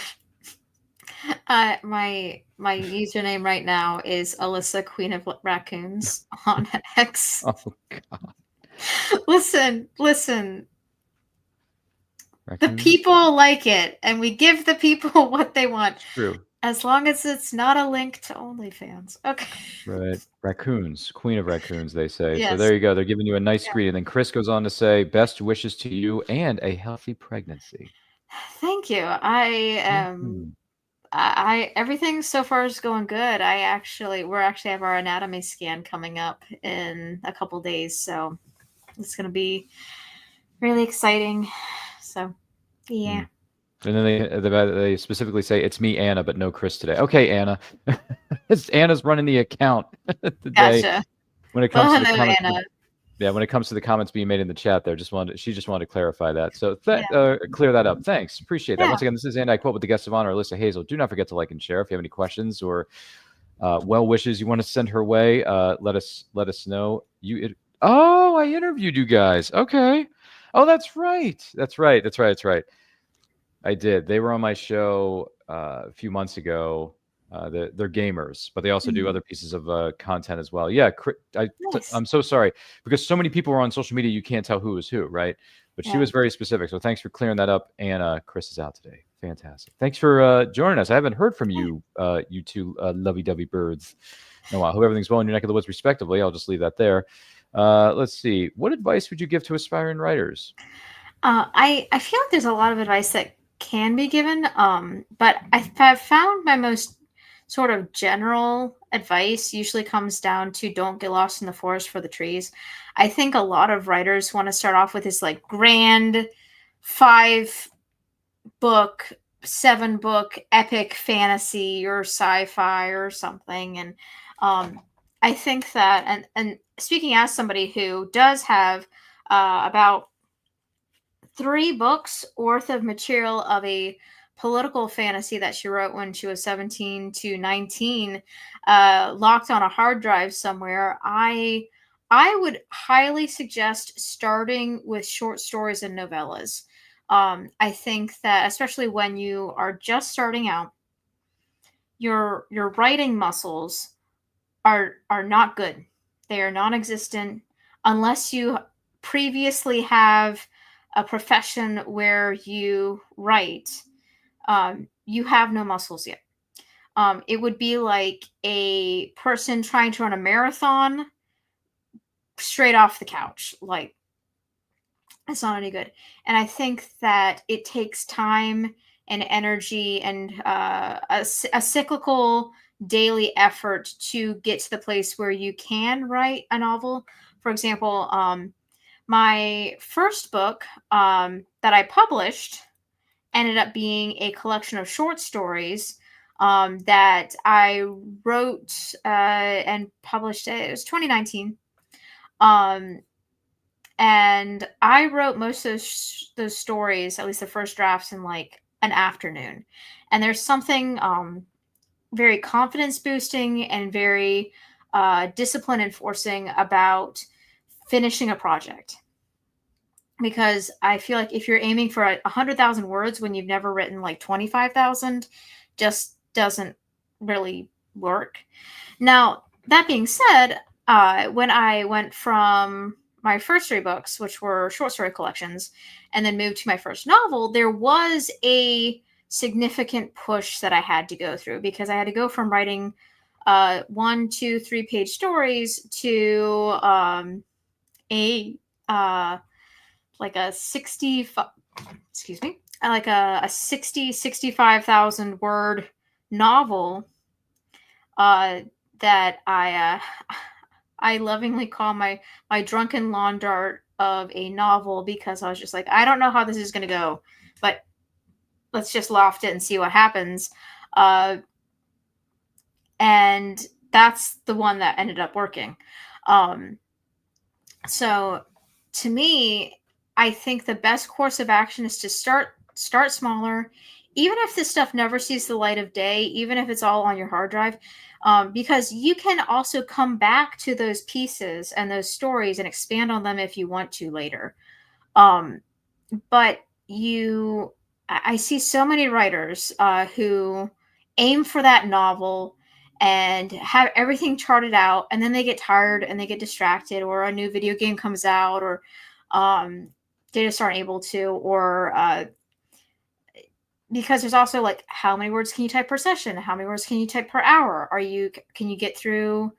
username right now is Alyssa, Queen of Raccoons on X. Oh God. Listen. Raccoons? The people like it, and we give the people what they want. It's true. As long as it's not a link to OnlyFans. Okay. Right. Raccoons. Queen of raccoons, they say. Yes. So there you go. They're giving you a nice greeting. And then Chris goes on to say, best wishes to you and a healthy pregnancy. Thank you. I everything so far is going good. We're actually have our anatomy scan coming up in a couple days, so it's going to be really exciting. So, yeah. And then they specifically say, it's me, Anna, but no Chris today. Okay, Anna. Anna's running the account today. Gotcha. When it comes to the hello, comments, Anna. yeah, when it comes to the comments being made in the chat there, she just wanted to clarify that. So clear that up. Thanks. Appreciate that. Yeah. Once again, this is Andy. I quote with the guest of honor, Alyssa Hazel. Do not forget to like and share. If you have any questions or well wishes you want to send her way, let us know. I interviewed you guys. Okay. Oh, that's right. I did. They were on my show a few months ago. They're gamers, but they also do other pieces of content as well. Yeah, Nice. I'm so sorry, because so many people are on social media, you can't tell who is who, right? But she was very specific. So thanks for clearing that up. And Chris is out today. Fantastic. Thanks for joining us. I haven't heard from you, you two lovey-dovey birds in a while. Hope everything's well in your neck of the woods, respectively. I'll just leave that there. Let's see. What advice would you give to aspiring writers? I feel like there's a lot of advice that can be given, but I've found my most sort of general advice usually comes down to don't get lost in the forest for the trees. I think a lot of writers want to start off with this like grand 5-book 7-book epic fantasy or sci-fi or something. And I think that, and speaking as somebody who does have about 3 books worth of material of a political fantasy that she wrote when she was 17 to 19, locked on a hard drive somewhere, I would highly suggest starting with short stories and novellas. I think that especially when you are just starting out, your writing muscles are not good. They are non-existent unless you previously have a profession where you write. You have no muscles yet. It would be like a person trying to run a marathon straight off the couch. Like, it's not any good. And I think that it takes time and energy and a cyclical daily effort to get to the place where you can write a novel. For example, my first book that I published ended up being a collection of short stories that I wrote and published. It was 2019. And I wrote most of those stories, at least the first drafts, in like an afternoon. And there's something very confidence boosting and very discipline enforcing about finishing a project. Because I feel like if you're aiming for 100,000 words when you've never written like 25,000, just doesn't really work. Now, that being said, when I went from my first 3 books, which were short story collections, and then moved to my first novel, there was a significant push that I had to go through, because I had to go from writing 1, 2, 3 page stories to like a 65,000 word novel that I lovingly call my drunken lawn dart of a novel, because I was just like, I don't know how this is going to go, but let's just loft it and see what happens. And that's the one that ended up working. So to me, I think the best course of action is to start smaller, even if this stuff never sees the light of day, even if it's all on your hard drive, because you can also come back to those pieces and those stories and expand on them if you want to later. But I see so many writers who aim for that novel and have everything charted out, and then they get tired and they get distracted, or a new video game comes out, or they just aren't able to, or because there's also like, how many words can you type per session? How many words can you type per hour? Can you get through,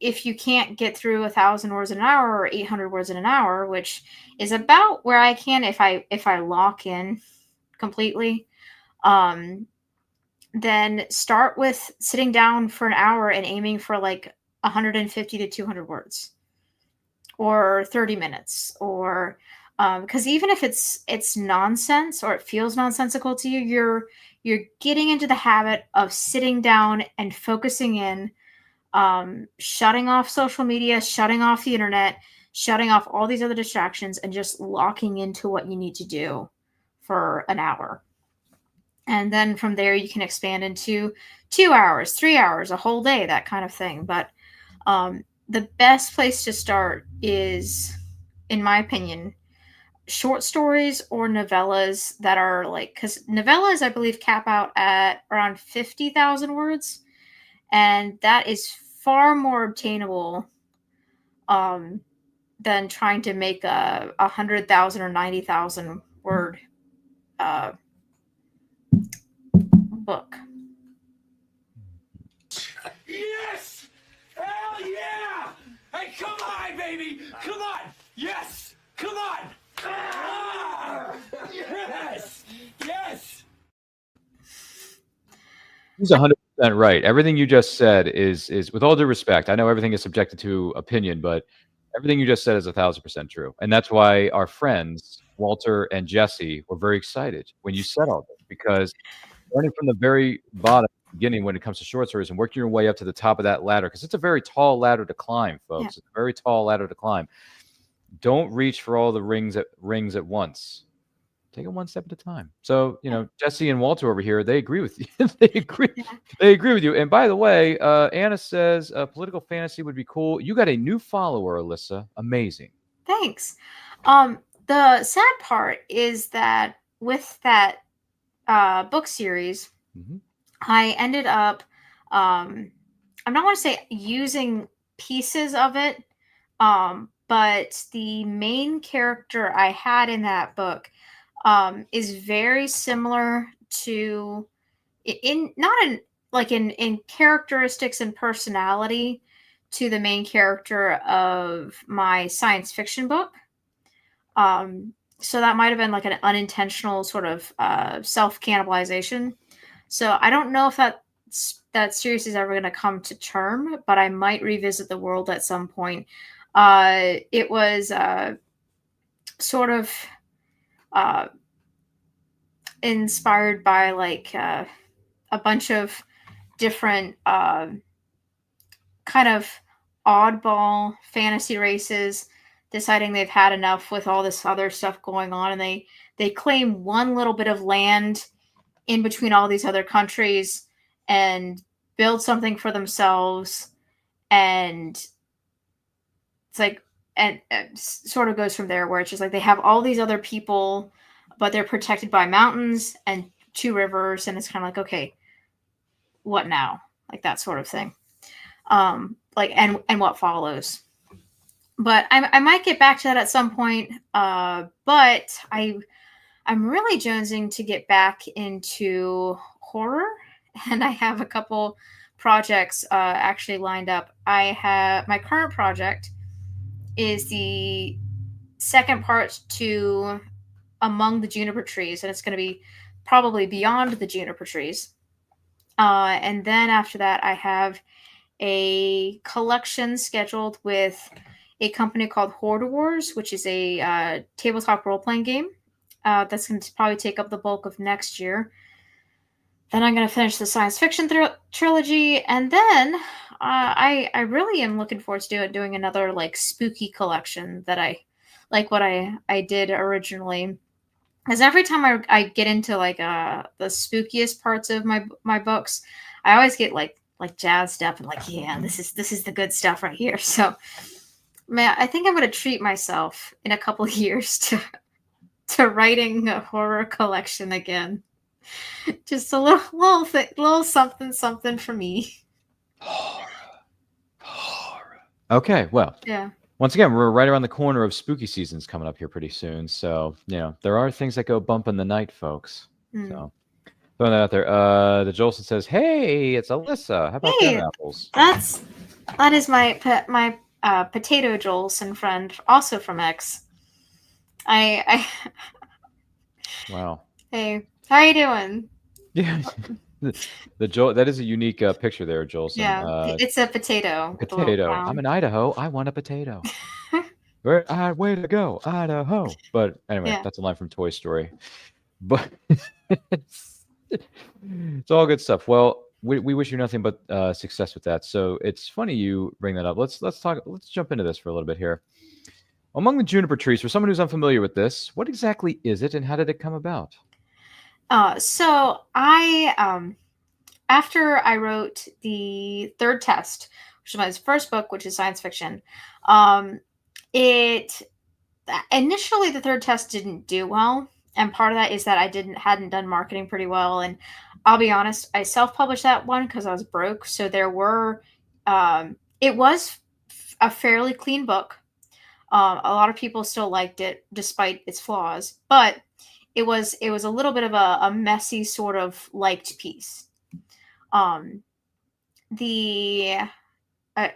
if you can't get through 1,000 words in an hour or 800 words in an hour, which is about where I can, if I lock in completely, then start with sitting down for an hour and aiming for like 150 to 200 words or 30 minutes, or because even if it's nonsense or it feels nonsensical to you, you're getting into the habit of sitting down and focusing in, shutting off social media, shutting off the internet, shutting off all these other distractions, and just locking into what you need to do for an hour. And then from there, you can expand into 2 hours, 3 hours, a whole day, that kind of thing. But the best place to start is, in my opinion, short stories or novellas that are like, because novellas, I believe, cap out at around 50,000 words. And that is far more obtainable than trying to make a 100,000 or 90,000 word book. Yes! Hell yeah! Hey, come on, baby! Come on! Yes! Come on! Ah! Yes! Yes! He's 100% right. Everything you just said is with all due respect, I know everything is subjected to opinion, but everything you just said is 1,000% true. And that's why our friends, Walter and Jesse, were very excited when you said all this. because starting from the very bottom beginning when it comes to short stories and working your way up to the top of that ladder, because it's a very tall ladder to climb, folks. Yeah. It's a very tall ladder to climb. Don't reach for all the rings at once. Take it one step at a time. So, Jesse and Walter over here, they agree with you. They agree with you. And by the way, Anna says political fantasy would be cool. You got a new follower, Alyssa. Amazing. Thanks. The sad part is that with that book series, I ended up, I'm not want to say using pieces of it, but the main character I had in that book is very similar to in characteristics and personality to the main character of my science fiction book. So that might have been like an unintentional sort of self-cannibalization. So I don't know if that series is ever going to come to term, but I might revisit the world at some point. It was sort of inspired by like a bunch of different kind of oddball fantasy races deciding they've had enough with all this other stuff going on, and they claim one little bit of land in between all these other countries and build something for themselves, and it's like and it sort of goes from there, where it's just like they have all these other people, but they're protected by mountains and 2 rivers, and it's kind of like, okay, what now? Like that sort of thing. Like and what follows. But I might get back to that at some point. But I'm really jonesing to get back into horror, and I have a couple projects actually lined up. I have my current project is the second part to Among the Juniper Trees, and it's going to be probably Beyond the Juniper Trees. And then after that, I have a collection scheduled with a company called Horde Wars, which is a tabletop role-playing game that's going to probably take up the bulk of next year. Then I'm going to finish the science fiction trilogy, and then I really am looking forward to doing another like spooky collection that I like what I did originally. Because every time I get into like the spookiest parts of my books, I always get like jazzed up and like, yeah, this is the good stuff right here. So, man, I think I'm gonna treat myself in a couple of years to writing a horror collection again. Just a little something for me. Horror. Okay, well. Yeah. Once again, we're right around the corner of spooky seasons coming up here pretty soon. So, there are things that go bump in the night, folks. So, throwing that out there. The Jolson says, "Hey, it's Alyssa. How about them apples?" That is my potato Jolson friend, also from X. Wow. Hey, how you doing? Yeah. That is a unique picture there, Jolson. Yeah, it's a potato. Potato. I'm in Idaho. I want a potato. Way to go, Idaho. But anyway, that's a line from Toy Story. But it's all good stuff. Well, we wish you nothing but success with that. So it's funny you bring that up. Let's jump into this for a little bit here. Among the Juniper Trees, for someone who's unfamiliar with this, what exactly is it and how did it come about? So I, after I wrote the third test, which is my first book, which is science fiction, initially the third test didn't do well. And part of that is that I hadn't done marketing pretty well. And I'll be honest, I self-published that one because I was broke. So there were, it was a fairly clean book. A lot of people still liked it despite its flaws, but it was a little bit of a messy sort of liked piece. And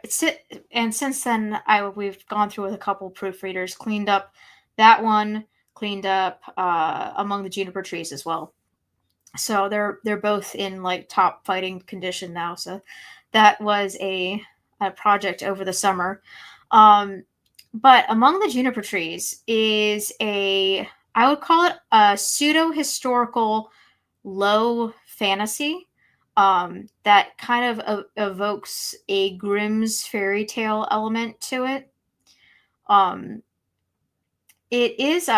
since then we've gone through with a couple proofreaders, cleaned up that one, cleaned up Among the Juniper Trees as well. So they're both in like top fighting condition now. So that was a project over the summer. But Among the Juniper Trees is I would call it a pseudo-historical low fantasy that kind of evokes a Grimm's fairy tale element to it. Um, it is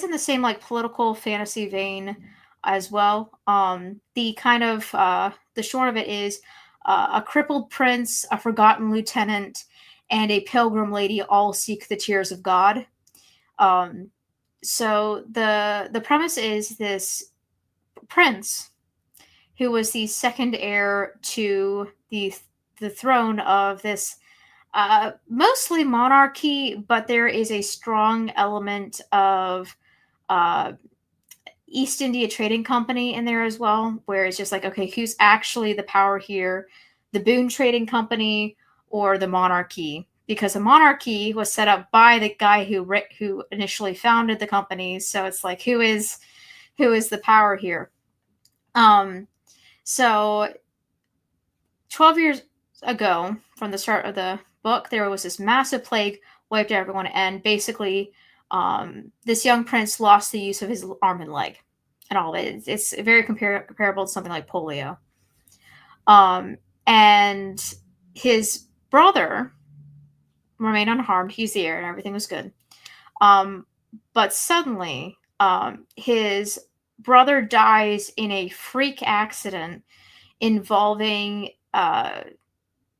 in the same like political fantasy vein as well. The kind of the short of it is a crippled prince, a forgotten lieutenant, and a pilgrim lady all seek the tears of God. So the premise is this prince who was the second heir to the throne of this mostly monarchy, but there is a strong element of uh, East India Trading Company in there as well, where it's just like, okay, who's actually the power here? The Boone Trading Company or the monarchy? Because the monarchy was set up by the guy who initially founded the company. So it's like, who is the power here? So 12 years ago, from the start of the book, there was this massive plague, wiped out everyone, and basically this young prince lost the use of his arm and leg and all of it. It's very comparable to something like polio. And his brother remained unharmed. He's the heir and everything was good. But suddenly, his brother dies in a freak accident involving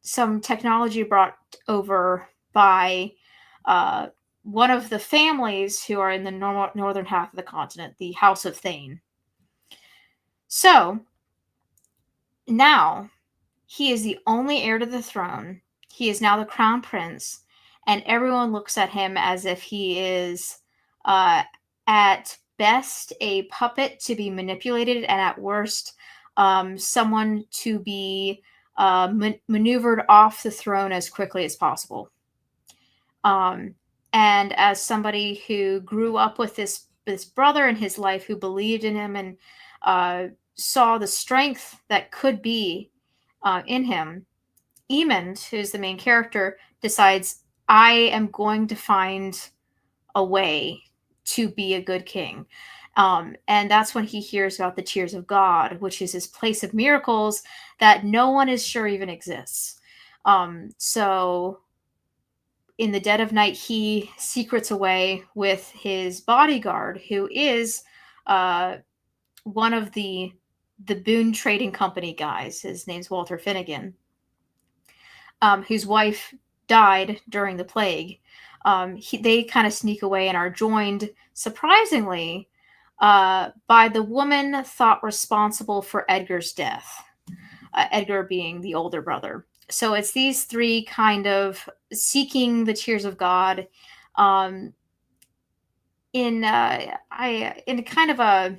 some technology brought over by one of the families who are in the northern half of the continent, the House of Thane. So now he is the only heir to the throne. He is now the crown prince, and everyone looks at him as if he is at best a puppet to be manipulated, and at worst someone to be maneuvered off the throne as quickly as possible. And as somebody who grew up with this brother in his life, who believed in him and saw the strength that could be in him, Emond, who's the main character, decides, I am going to find a way to be a good king. And that's when he hears about the Tears of God, which is his place of miracles that no one is sure even exists. So in the dead of night, he secrets away with his bodyguard, who is one of the Boone Trading Company guys. His name's Walter Finnegan, whose wife died during the plague. They kind of sneak away and are joined, surprisingly, by the woman thought responsible for Edgar's death. Edgar being the older brother. So it's these three kind of seeking the tears of God, in kind of a,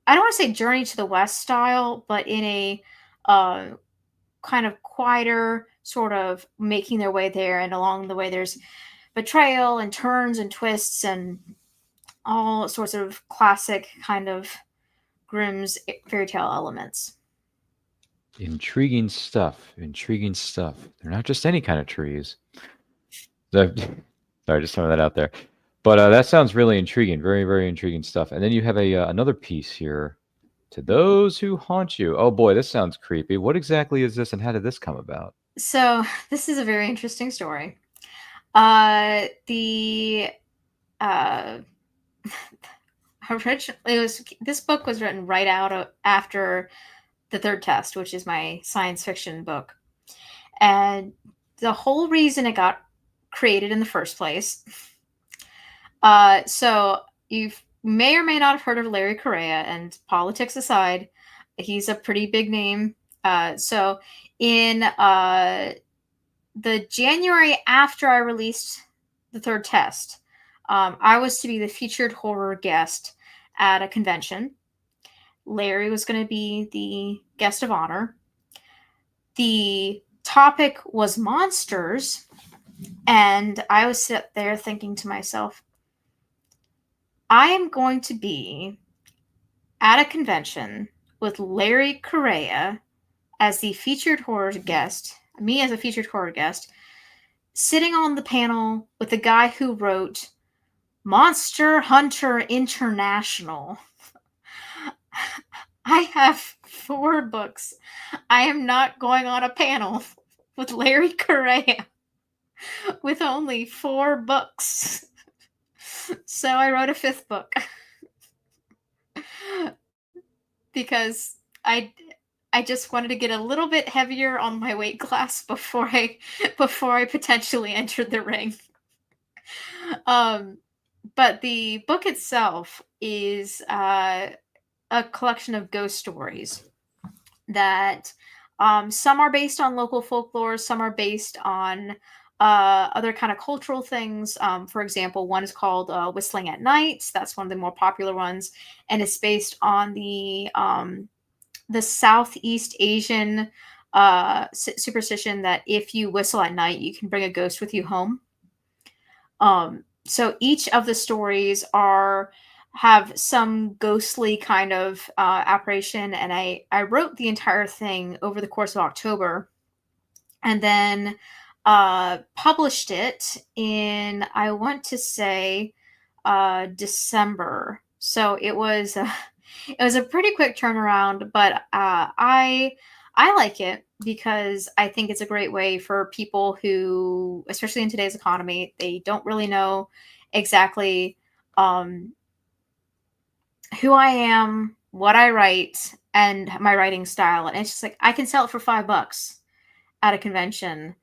I don't want to say Journey to the West style, but in a kind of quieter sort of making their way there, and along the way there's betrayal and turns and twists and all sorts of classic kind of Grimm's fairy tale elements. Intriguing stuff. Intriguing stuff. They're not just any kind of trees. Sorry, just throwing that out there. But that sounds really intriguing. Very, very intriguing stuff. And then you have another piece here. To those who haunt you. Oh boy, this sounds creepy. What exactly is this, and how did this come about? So this is a very interesting story. Originally, this book was written right out after The Third Test, which is my science fiction book. And the whole reason it got created in the first place. So you may or may not have heard of Larry Correia, and politics aside, he's a pretty big name. So in the January after I released The Third Test, I was to be the featured horror guest at a convention. Larry was going to be the guest of honor. The topic was monsters, and I was sitting there thinking to myself, I am going to be at a convention with Larry Correia as the featured horror guest, me as a featured horror guest, sitting on the panel with the guy who wrote Monster Hunter International. I have 4 books. I am not going on a panel with Larry Correa with only 4 books. So I wrote a 5th book because I just wanted to get a little bit heavier on my weight class before I potentially entered the ring. But the book itself is a collection of ghost stories that some are based on local folklore, some are based on other kind of cultural things. For example, one is called Whistling at Night. That's one of the more popular ones, and it's based on the Southeast Asian superstition that if you whistle at night, you can bring a ghost with you home. So each of the stories have some ghostly kind of apparition, and I wrote the entire thing over the course of October, and then published it in, I want to say, December. So it was a pretty quick turnaround, but I like it because I think it's a great way for people who, especially in today's economy, they don't really know exactly who I am, what I write, and my writing style. And it's just like, I can sell it for $5 at a convention,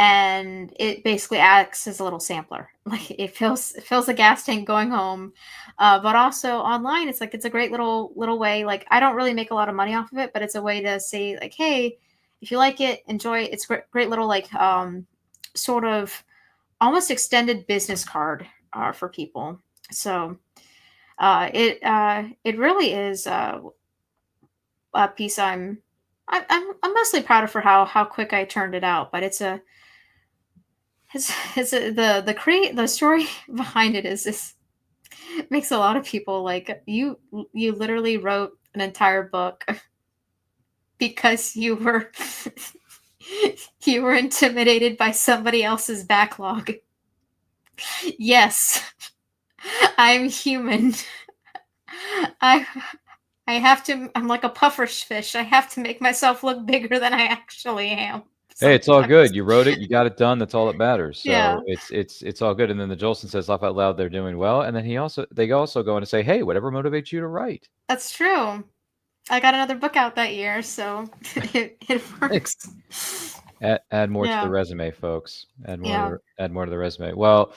and it basically acts as a little sampler. Like it fills a gas tank going home. But also online, it's like, it's a great little way. Like, I don't really make a lot of money off of it, but it's a way to say like, hey, if you like it, enjoy it. It's great little like sort of almost extended business card for people. So it really is a piece I'm mostly proud of for how quick I turned it out. But the story behind it is makes a lot of people like, you literally wrote an entire book because you were intimidated by somebody else's backlog. Yes, I'm human. I have to. I'm like a pufferfish fish. I have to make myself look bigger than I actually am. Hey, it's all good. You wrote it. You got it done. That's all that matters. So Yeah. it's all good. And then the Jolson says, "Laugh out loud." They're doing well. And then they also go on to say, "Hey, whatever motivates you to write." That's true. I got another book out that year, so it works. Add more to Yeah. the resume, folks. Add more. Yeah. Add more to the resume. Well,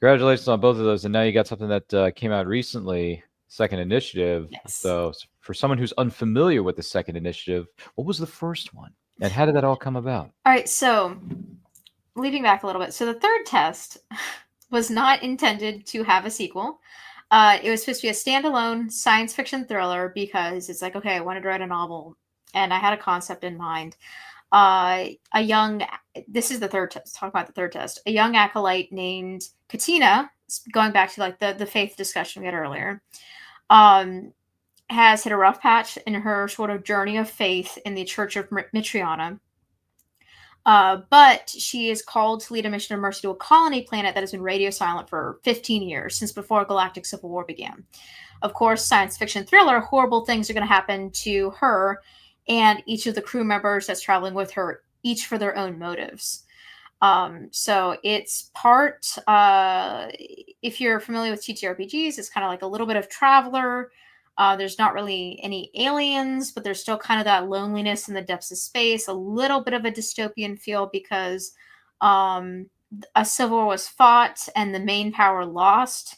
congratulations on both of those. And now you got something that came out recently, Second Initiative. Yes. So for someone who's unfamiliar with the Second Initiative, what was the first one? And how did that all come about? All right, so leading back a little bit. So the third test was not intended to have a sequel. It was supposed to be a standalone science fiction thriller because it's like, okay, I wanted to write a novel, and I had a concept in mind. This is the third test. Talk about the third test. A young acolyte named Katina, going back to like the faith discussion we had earlier, has hit a rough patch in her sort of journey of faith in the Church of Mitriana. But she is called to lead a mission of mercy to a colony planet that has been radio silent for 15 years, since before Galactic Civil War began. Of course, science fiction thriller, horrible things are going to happen to her and each of the crew members that's traveling with her, each for their own motives. So it's part, if you're familiar with TTRPGs, it's kind of like a little bit of Traveler. There's not really any aliens, but there's still kind of that loneliness in the depths of space, a little bit of a dystopian feel because a civil war was fought and the main power lost.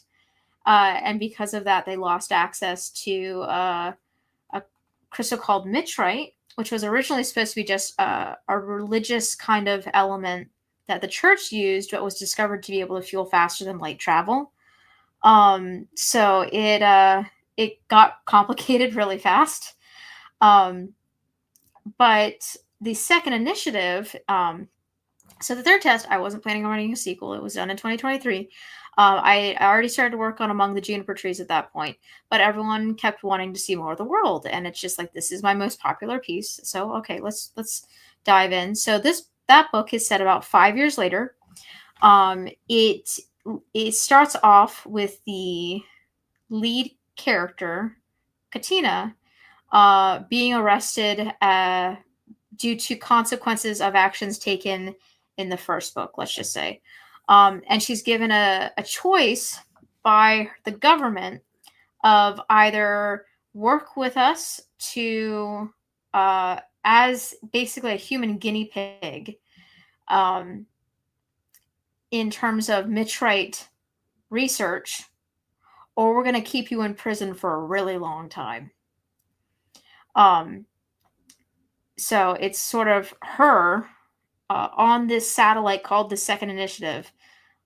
And because of that, they lost access to a crystal called Mitrite, which was originally supposed to be just a religious kind of element that the church used, but was discovered to be able to fuel faster than light travel. So it got complicated really fast. But the second initiative, so the third test, I wasn't planning on writing a sequel. It was done in 2023. I already started to work on Among the Juniper Trees at that point, but everyone kept wanting to see more of the world. And it's just like, this is my most popular piece. So, okay, let's dive in. So that book is set about 5 years later. It starts off with the lead character, Katina, being arrested due to consequences of actions taken in the first book, let's just say. And she's given a choice by the government of either work with us to as basically a human guinea pig in terms of Mitrite research, or we're going to keep you in prison for a really long time. So it's sort of her on this satellite called the Second Initiative,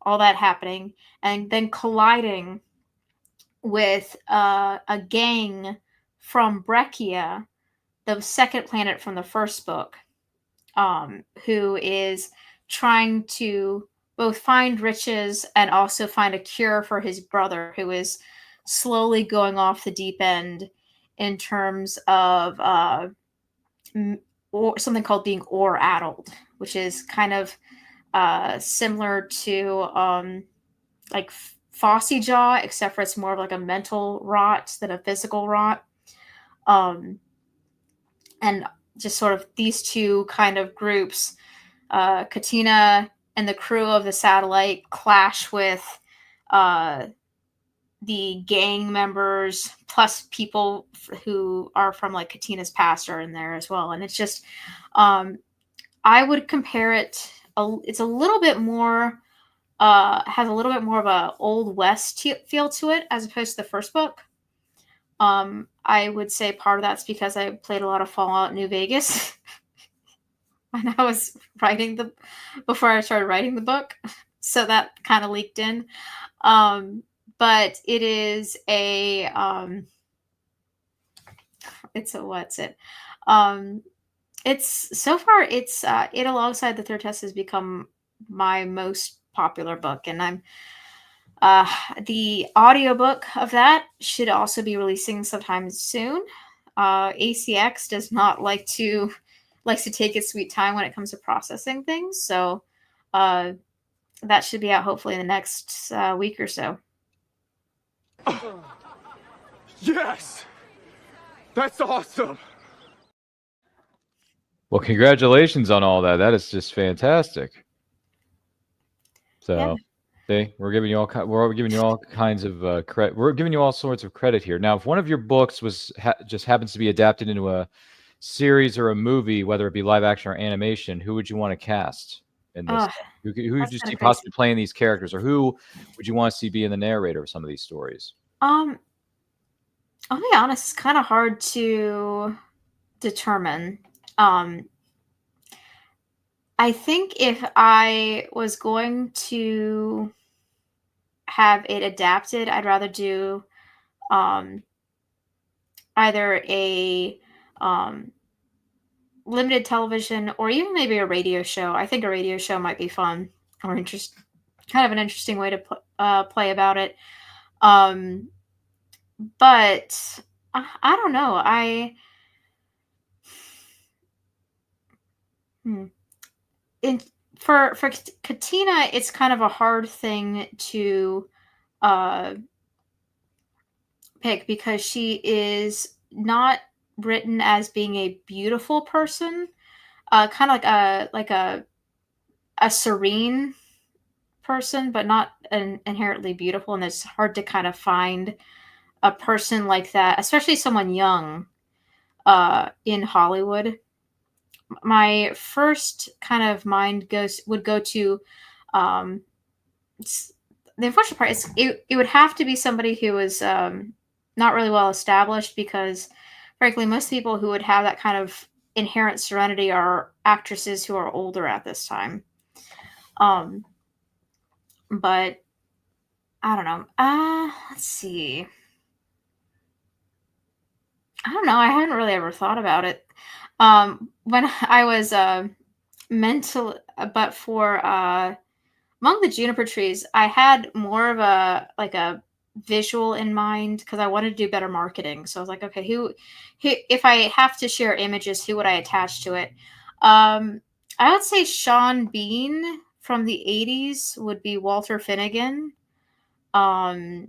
all that happening, and then colliding with a gang from Brechia, the second planet from the first book, who is trying to both find riches and also find a cure for his brother, who is slowly going off the deep end in terms of or something called being ore-addled, which is kind of similar to like Fossy Jaw, except for it's more of like a mental rot than a physical rot. And just sort of these two kind of groups, Katina and the crew of the satellite clash with the gang members, plus people who are from like Katina's past are in there as well. And it's just, I would compare it, it's a little bit more, has a little bit more of a Old West feel to it as opposed to the first book. I would say part of that's because I played a lot of Fallout New Vegas when I was before I started writing the book. So that kind of leaked in. But it is it's so far it alongside the Third Test has become my most popular book, and I'm the audiobook of that should also be releasing sometime soon. ACX does not likes to take its sweet time when it comes to processing things, so that should be out hopefully in the next week or so. Yes! That's awesome! Well, congratulations on all that. That is just fantastic. So, Yeah. we're giving you all kinds of credit. We're giving you all sorts of credit here. Now, if one of your books was just happens to be adapted into a series or a movie, whether it be live action or animation, who would you want to cast in this? Who would you see possibly playing these characters, or who would you want to see be in the narrator of some of these stories? I'll be honest, it's kind of hard to determine. I think if I was going to have it adapted, I'd rather do either a limited television or even maybe a radio show. I think a radio show might be fun or kind of an interesting way to play about it. But I don't know. For Katina, it's kind of a hard thing to pick because she is not written as being a beautiful person, kind of like a serene person, but not inherently beautiful. And it's hard to kind of find a person like that, especially someone young in Hollywood. My first kind of mind would go to the unfortunate part is it would have to be somebody who was not really well established, because frankly most people who would have that kind of inherent serenity are actresses who are older at this time. But I don't know. Let's see. I don't know. I hadn't really ever thought about it. When I was mental, but for Among the Juniper Trees, I had more of a visual in mind because I wanted to do better marketing. So I was like, okay, who if I have to share images, who would I attach to it? I would say Sean Bean from the 80s would be Walter Finnegan. A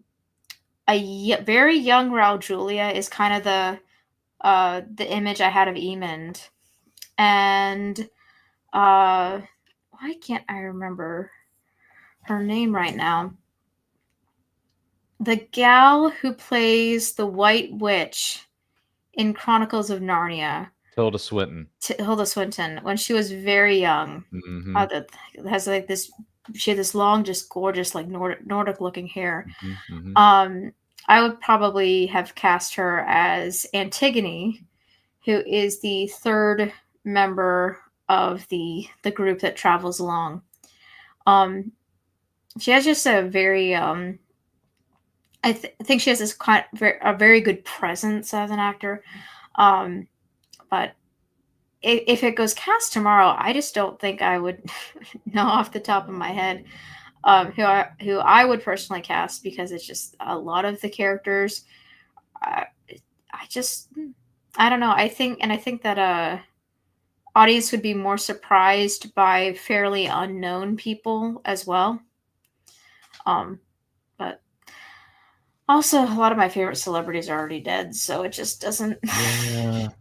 very young Raul Julia is kind of the the image I had of Emond. And why can't I remember her name right now? The gal who plays the White Witch in Chronicles of Narnia. Tilda Swinton. Tilda Swinton, when she was very young. Mm-hmm. Has like this, she had this long, just gorgeous, like Nordic looking hair. Mm-hmm. I would probably have cast her as Antigone, who is the third member of the group that travels along. She has just a very I think she has this a very good presence as an actor. But if it goes cast tomorrow, I just don't think I would know off the top of my head who I would personally cast, because it's just a lot of the characters. I don't know. I think that audience would be more surprised by fairly unknown people as well. But also, a lot of my favorite celebrities are already dead, so it just doesn't.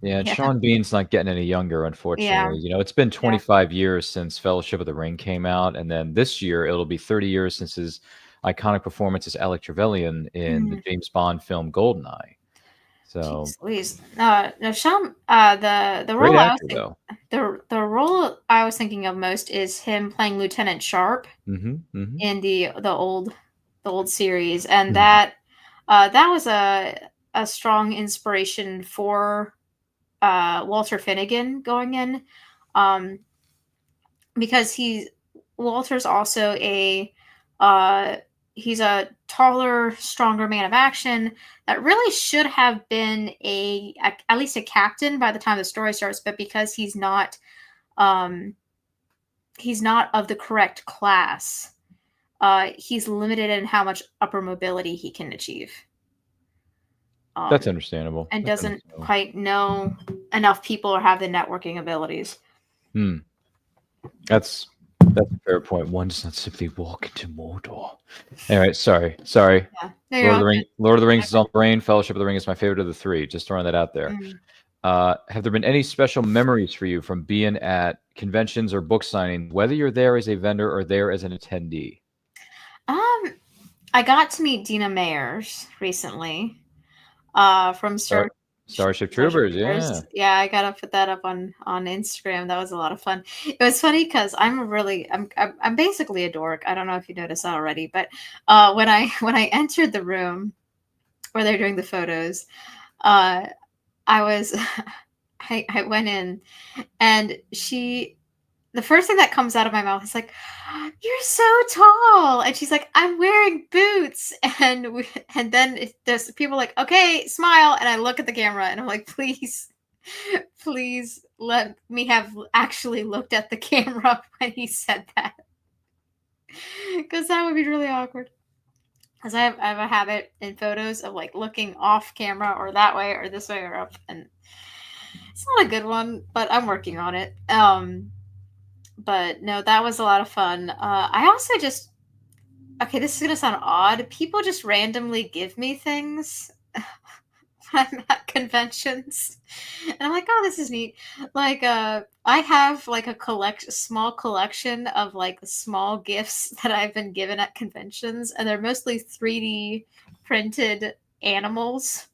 Yeah. Sean Bean's not getting any younger, unfortunately. You know, it's been 25 years since Fellowship of the Ring came out, and then this year it'll be 30 years since his iconic performance as Alec Trevelyan in the James Bond film Goldeneye. So, please, no, Sean. The role great actor, though. the role I was thinking of most is him playing Lieutenant Sharp in the old series, and that was a strong inspiration for Walter Finnegan going in, because Walter's also he's a taller, stronger man of action that really should have been at least a captain by the time the story starts, but because he's not of the correct class, he's limited in how much upper mobility he can achieve. That's understandable. And doesn't quite know enough people or have the networking abilities. That's a fair point. One does not simply walk into Mordor. Anyway, sorry. Yeah. Lord of the Rings is on the brain. Fellowship of the Ring is my favorite of the three. Just throwing that out there. Have there been any special memories for you from being at conventions or book signings, whether you're there as a vendor or there as an attendee? I got to meet Dina Mayers recently. From Starship Troopers, yeah. I gotta put that up on Instagram. That was a lot of fun. It was funny because I'm basically a dork. I don't know if you noticed that already, but when I entered the room where they're doing the photos, I went in, and the first thing that comes out of my mouth is like, "You're so tall," and she's like, "I'm wearing boots," and then there's people like, "Okay, smile," and I look at the camera and I'm like, please let me have actually looked at the camera when he said that, because that would be really awkward. Because I have a habit in photos of like looking off camera or that way or this way or up, and it's not a good one, but I'm working on it. But no, that was a lot of fun. I also this is going to sound odd. People just randomly give me things when I'm at conventions. And I'm like, oh, this is neat. Like, I have like a small collection of like small gifts that I've been given at conventions. And they're mostly 3D printed animals.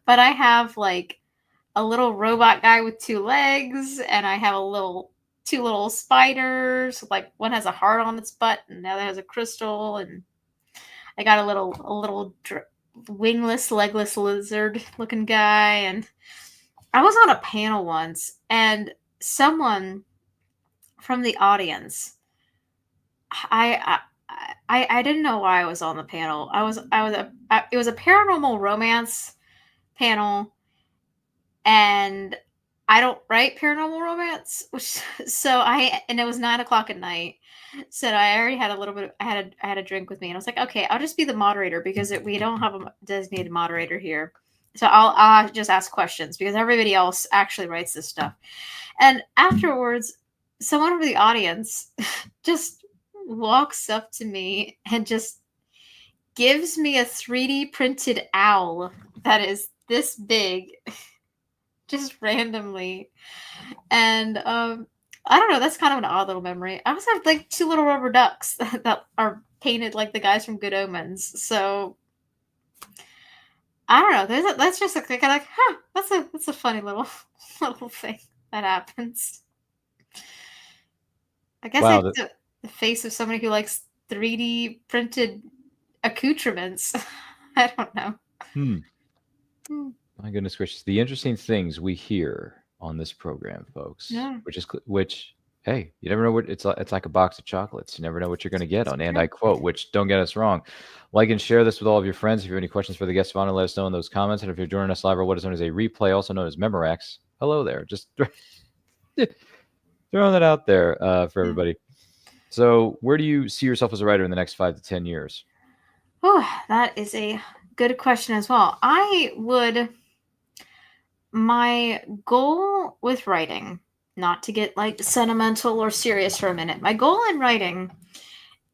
But I have like a little robot guy with 2 legs. And I have two little spiders, like one has a heart on its butt and the other has a crystal, and I got a little wingless, legless lizard looking guy. And I was on a panel once, and someone from the audience, I didn't know why I was on the panel. It was a paranormal romance panel, and I don't write paranormal romance, and it was 9:00 at night. So I already had a little bit. I had a drink with me, and I was like, okay, I'll just be the moderator because we don't have a designated moderator here. So I'll just ask questions because everybody else actually writes this stuff. And afterwards, someone from the audience just walks up to me and just gives me a 3D printed owl that is this big. just randomly. And I don't know, that's kind of an odd little memory. I also have like 2 little rubber ducks that are painted like the guys from Good Omens. So I don't know. That's just like huh, that's a funny little little thing that happens. I guess Wow. it's the face of somebody who likes 3D printed accoutrements. I don't know. My goodness gracious. The interesting things we hear on this program, folks. Yeah. Which hey, you never know what it's like a box of chocolates. You never know what you're going to get on. And I quote, which don't get us wrong. Like and share this with all of your friends. If you have any questions for the guest of honor, let us know in those comments. And if you're joining us live or what is known as a replay, also known as Memorax, hello there. Just throwing that out there for everybody. So where do you see yourself as a writer in the next 5 to 10 years? Oh, that is a good question as well. My goal with writing, not to get like sentimental or serious for a minute, my goal in writing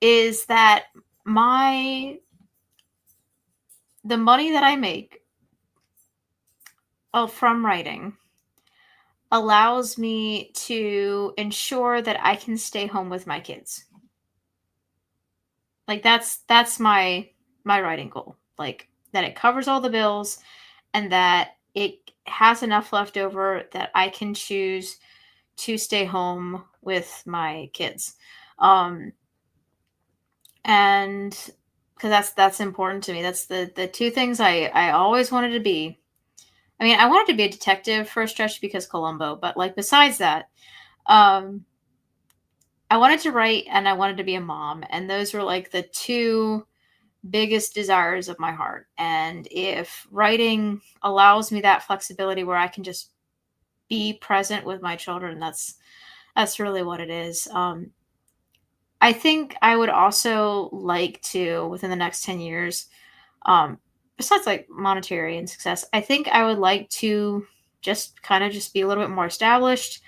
is that the money that I make from writing allows me to ensure that I can stay home with my kids. Like that's my writing goal. Like that it covers all the bills and that it has enough left over that I can choose to stay home with my kids. And because that's important to me. That's the 2 things I always wanted to be. I mean, I wanted to be a detective for a stretch because Columbo, but like besides that, I wanted to write and I wanted to be a mom, and those were like the 2 biggest desires of my heart. And if writing allows me that flexibility where I can just be present with my children, that's really what it is. I think I would also like to, within the next 10 years, besides like monetary and success, I think I would like to just kind of just be a little bit more established,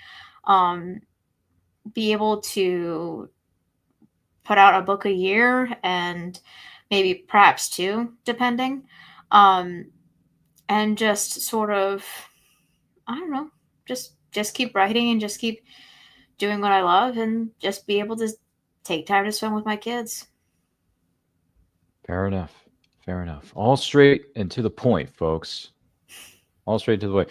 be able to put out a book a year and maybe perhaps 2, depending, and just sort of, I don't know, just keep writing and just keep doing what I love and just be able to take time to spend with my kids. Fair enough. Fair enough. All straight and to the point, folks. All straight to the point.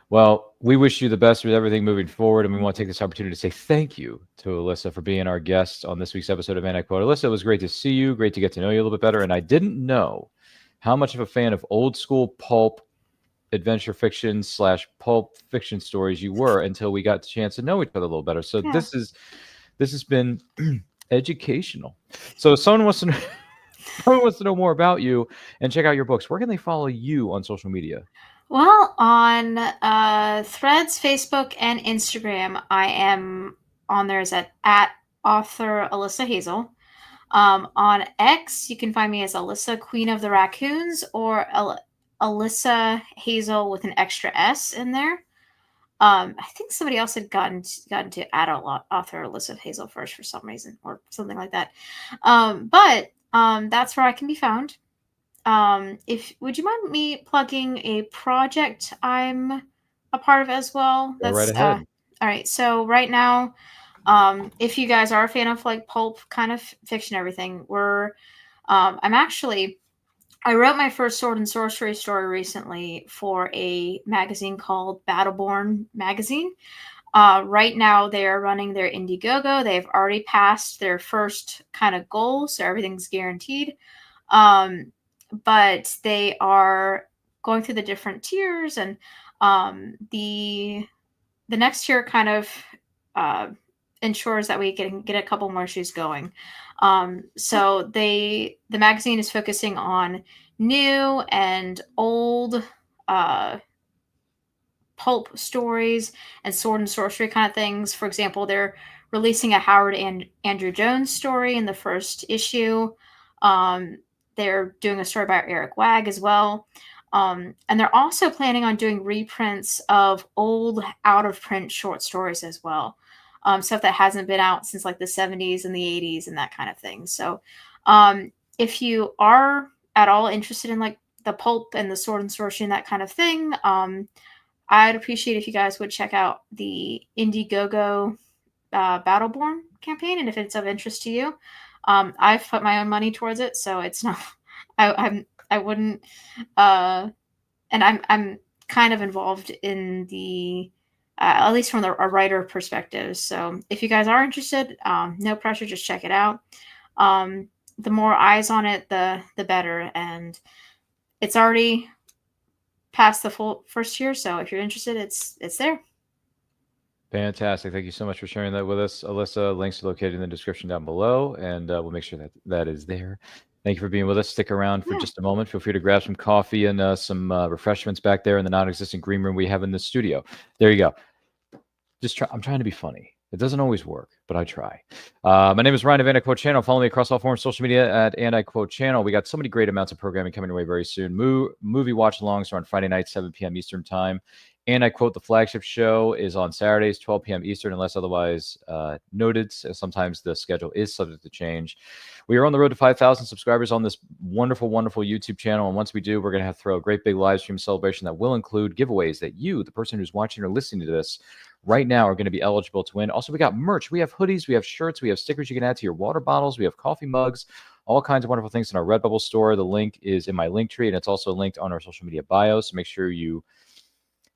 Well, we wish you the best with everything moving forward, and we want to take this opportunity to say thank you to Alyssa for being our guest on this week's episode of Anti-Quote. Alyssa, it was great to see you, great to get to know you a little bit better, and I didn't know how much of a fan of old school pulp adventure fiction / pulp fiction stories you were until we got the chance to know each other a little better. So Yeah. this has been educational. So if someone wants to know, more about you and check out your books, where can they follow you on social media? Well, on Threads, Facebook, and Instagram, I am on there as at author Alyssa Hazel. On X, you can find me as Alyssa Queen of the Raccoons or Alyssa Hazel with an extra S in there. I think somebody else had gotten to add author Alyssa Hazel first for some reason or something like that. But that's where I can be found. Would you mind me plugging a project I'm a part of as well? Go right ahead. All right. So right now, if you guys are a fan of like pulp kind of fiction, everything, I wrote my first sword and sorcery story recently for a magazine called Battleborn Magazine. Right now, they are running their Indiegogo. They've already passed their first kind of goal, so everything's guaranteed. But they are going through the different tiers, and the next tier kind of ensures that we can get a couple more issues going. So the magazine is focusing on new and old pulp stories and sword and sorcery kind of things. For example, they're releasing a Howard and Andrew Jones story in the first issue. They're doing a story about Eric Wagg as well. And they're also planning on doing reprints of old out-of-print short stories as well. Stuff that hasn't been out since like the 70s and the 80s and that kind of thing. So if you are at all interested in like the pulp and the sword and sorcery and that kind of thing, I'd appreciate if you guys would check out the Indiegogo Battleborn campaign, and if it's of interest to you, I've put my own money towards it, so it's not. I wouldn't, and I'm kind of involved in the, at least from a writer perspective. So if you guys are interested, no pressure, just check it out. The more eyes on it, the better, and it's already past the full first year. So if you're interested, it's there. Fantastic. Thank you so much for sharing that with us, Alyssa. Links are located in the description down below, and we'll make sure that that is there. Thank you for being with us. Stick around for just a moment. Feel free to grab some coffee and some refreshments back there in the non-existent green room we have in the studio. There you go. I'm trying to be funny. It doesn't always work, but I try. My name is Ryan of And I Quote Channel. Follow me across all forms of social media at And I Quote Channel. We got so many great amounts of programming coming your way very soon. Movie watch-alongs are on Friday night, 7 p.m. Eastern Time. And I Quote, the flagship show is on Saturdays, 12 p.m. Eastern, unless otherwise noted. Sometimes the schedule is subject to change. We are on the road to 5,000 subscribers on this wonderful, wonderful YouTube channel. And once we do, we're going to have to throw a great big live stream celebration that will include giveaways that you, the person who's watching or listening to this right now, are going to be eligible to win. Also, we got merch. We have hoodies, we have shirts, we have stickers you can add to your water bottles, we have coffee mugs, all kinds of wonderful things in our Redbubble store. The link is in my link tree, and it's also linked on our social media bio. So make sure you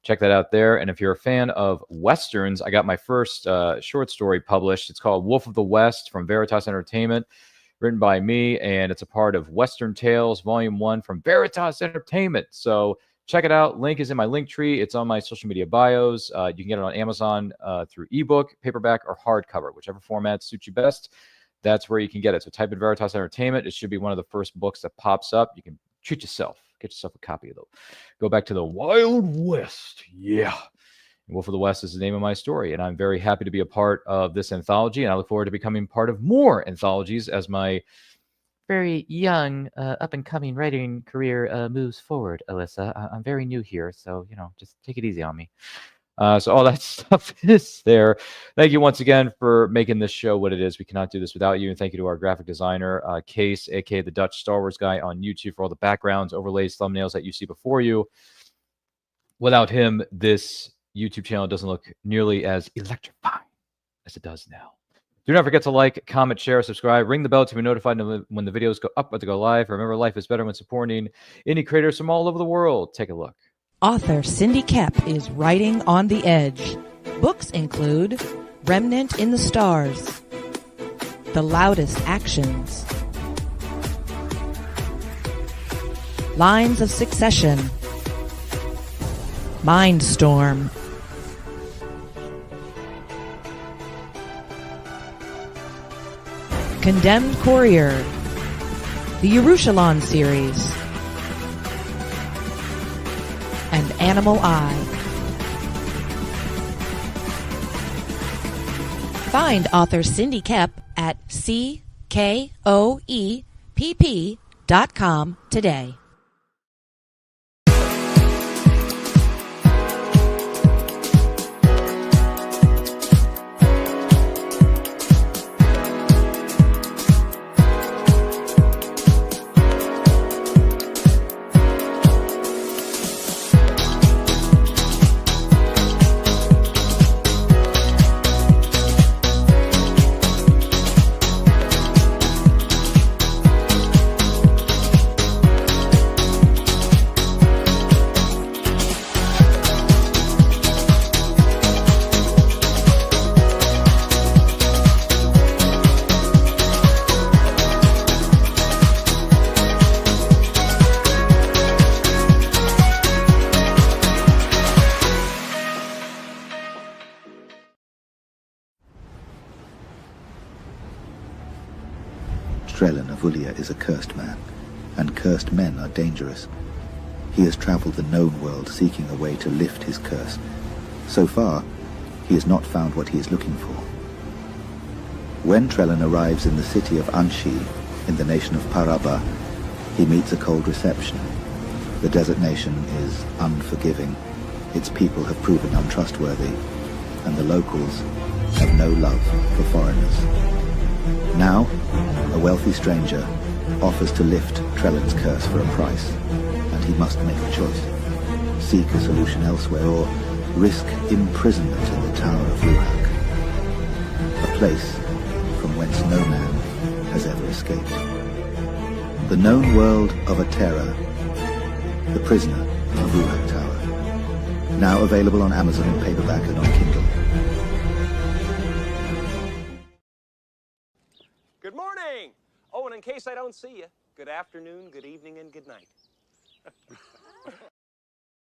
check that out there. And if you're a fan of Westerns, I got my first short story published. It's called Wolf of the West from Veritas Entertainment, written by me, and it's a part of Western Tales Volume 1 from Veritas Entertainment. So check it out. Link is in my link tree. It's on my social media bios. You can get it on Amazon through ebook, paperback, or hardcover, whichever format suits you best. That's where you can get it. So type in Veritas Entertainment. It should be one of the first books that pops up. You can treat yourself. Get yourself a copy of those. Go back to the Wild West. Yeah. Wolf of the West is the name of my story, and I'm very happy to be a part of this anthology, and I look forward to becoming part of more anthologies as my very young, up-and-coming writing career moves forward, Alyssa. I'm very new here, so, just take it easy on me. So all that stuff is there. Thank you once again for making this show what it is. We cannot do this without you. And thank you to our graphic designer, Case, a.k.a. the Dutch Star Wars guy on YouTube, for all the backgrounds, overlays, thumbnails that you see before you. Without him, this YouTube channel doesn't look nearly as electrifying as it does now. Do not forget to like, comment, share, subscribe, ring the bell to be notified when the videos go up or to go live. Remember, life is better when supporting indie creators from all over the world. Take a look. Author Cindy Kep is writing on the edge. Books include Remnant in the Stars, The Loudest Actions, Lines of Succession, Mindstorm, Condemned Courier, the Yerushalayim series, and Animal Eye. Find author Cindy Kep at CKOEPP.com today. Is a cursed man, and cursed men are dangerous. He has traveled the known world seeking a way to lift his curse. So far, he has not found what he is looking for. When Trellin arrives in the city of Anshi, in the nation of Paraba, he meets a cold reception. The desert nation is unforgiving. Its people have proven untrustworthy, and the locals have no love for foreigners. Now, a wealthy stranger offers to lift Trellin's curse for a price, and he must make a choice. seek a solution elsewhere, or risk imprisonment in the Tower of Ruhak, a place from whence no man has ever escaped. The known world of Atera, The Prisoner of Ruhak Tower. Now available on Amazon in paperback and on Kindle. Good morning! Oh, and in case I don't see you, good afternoon, good evening, and good night.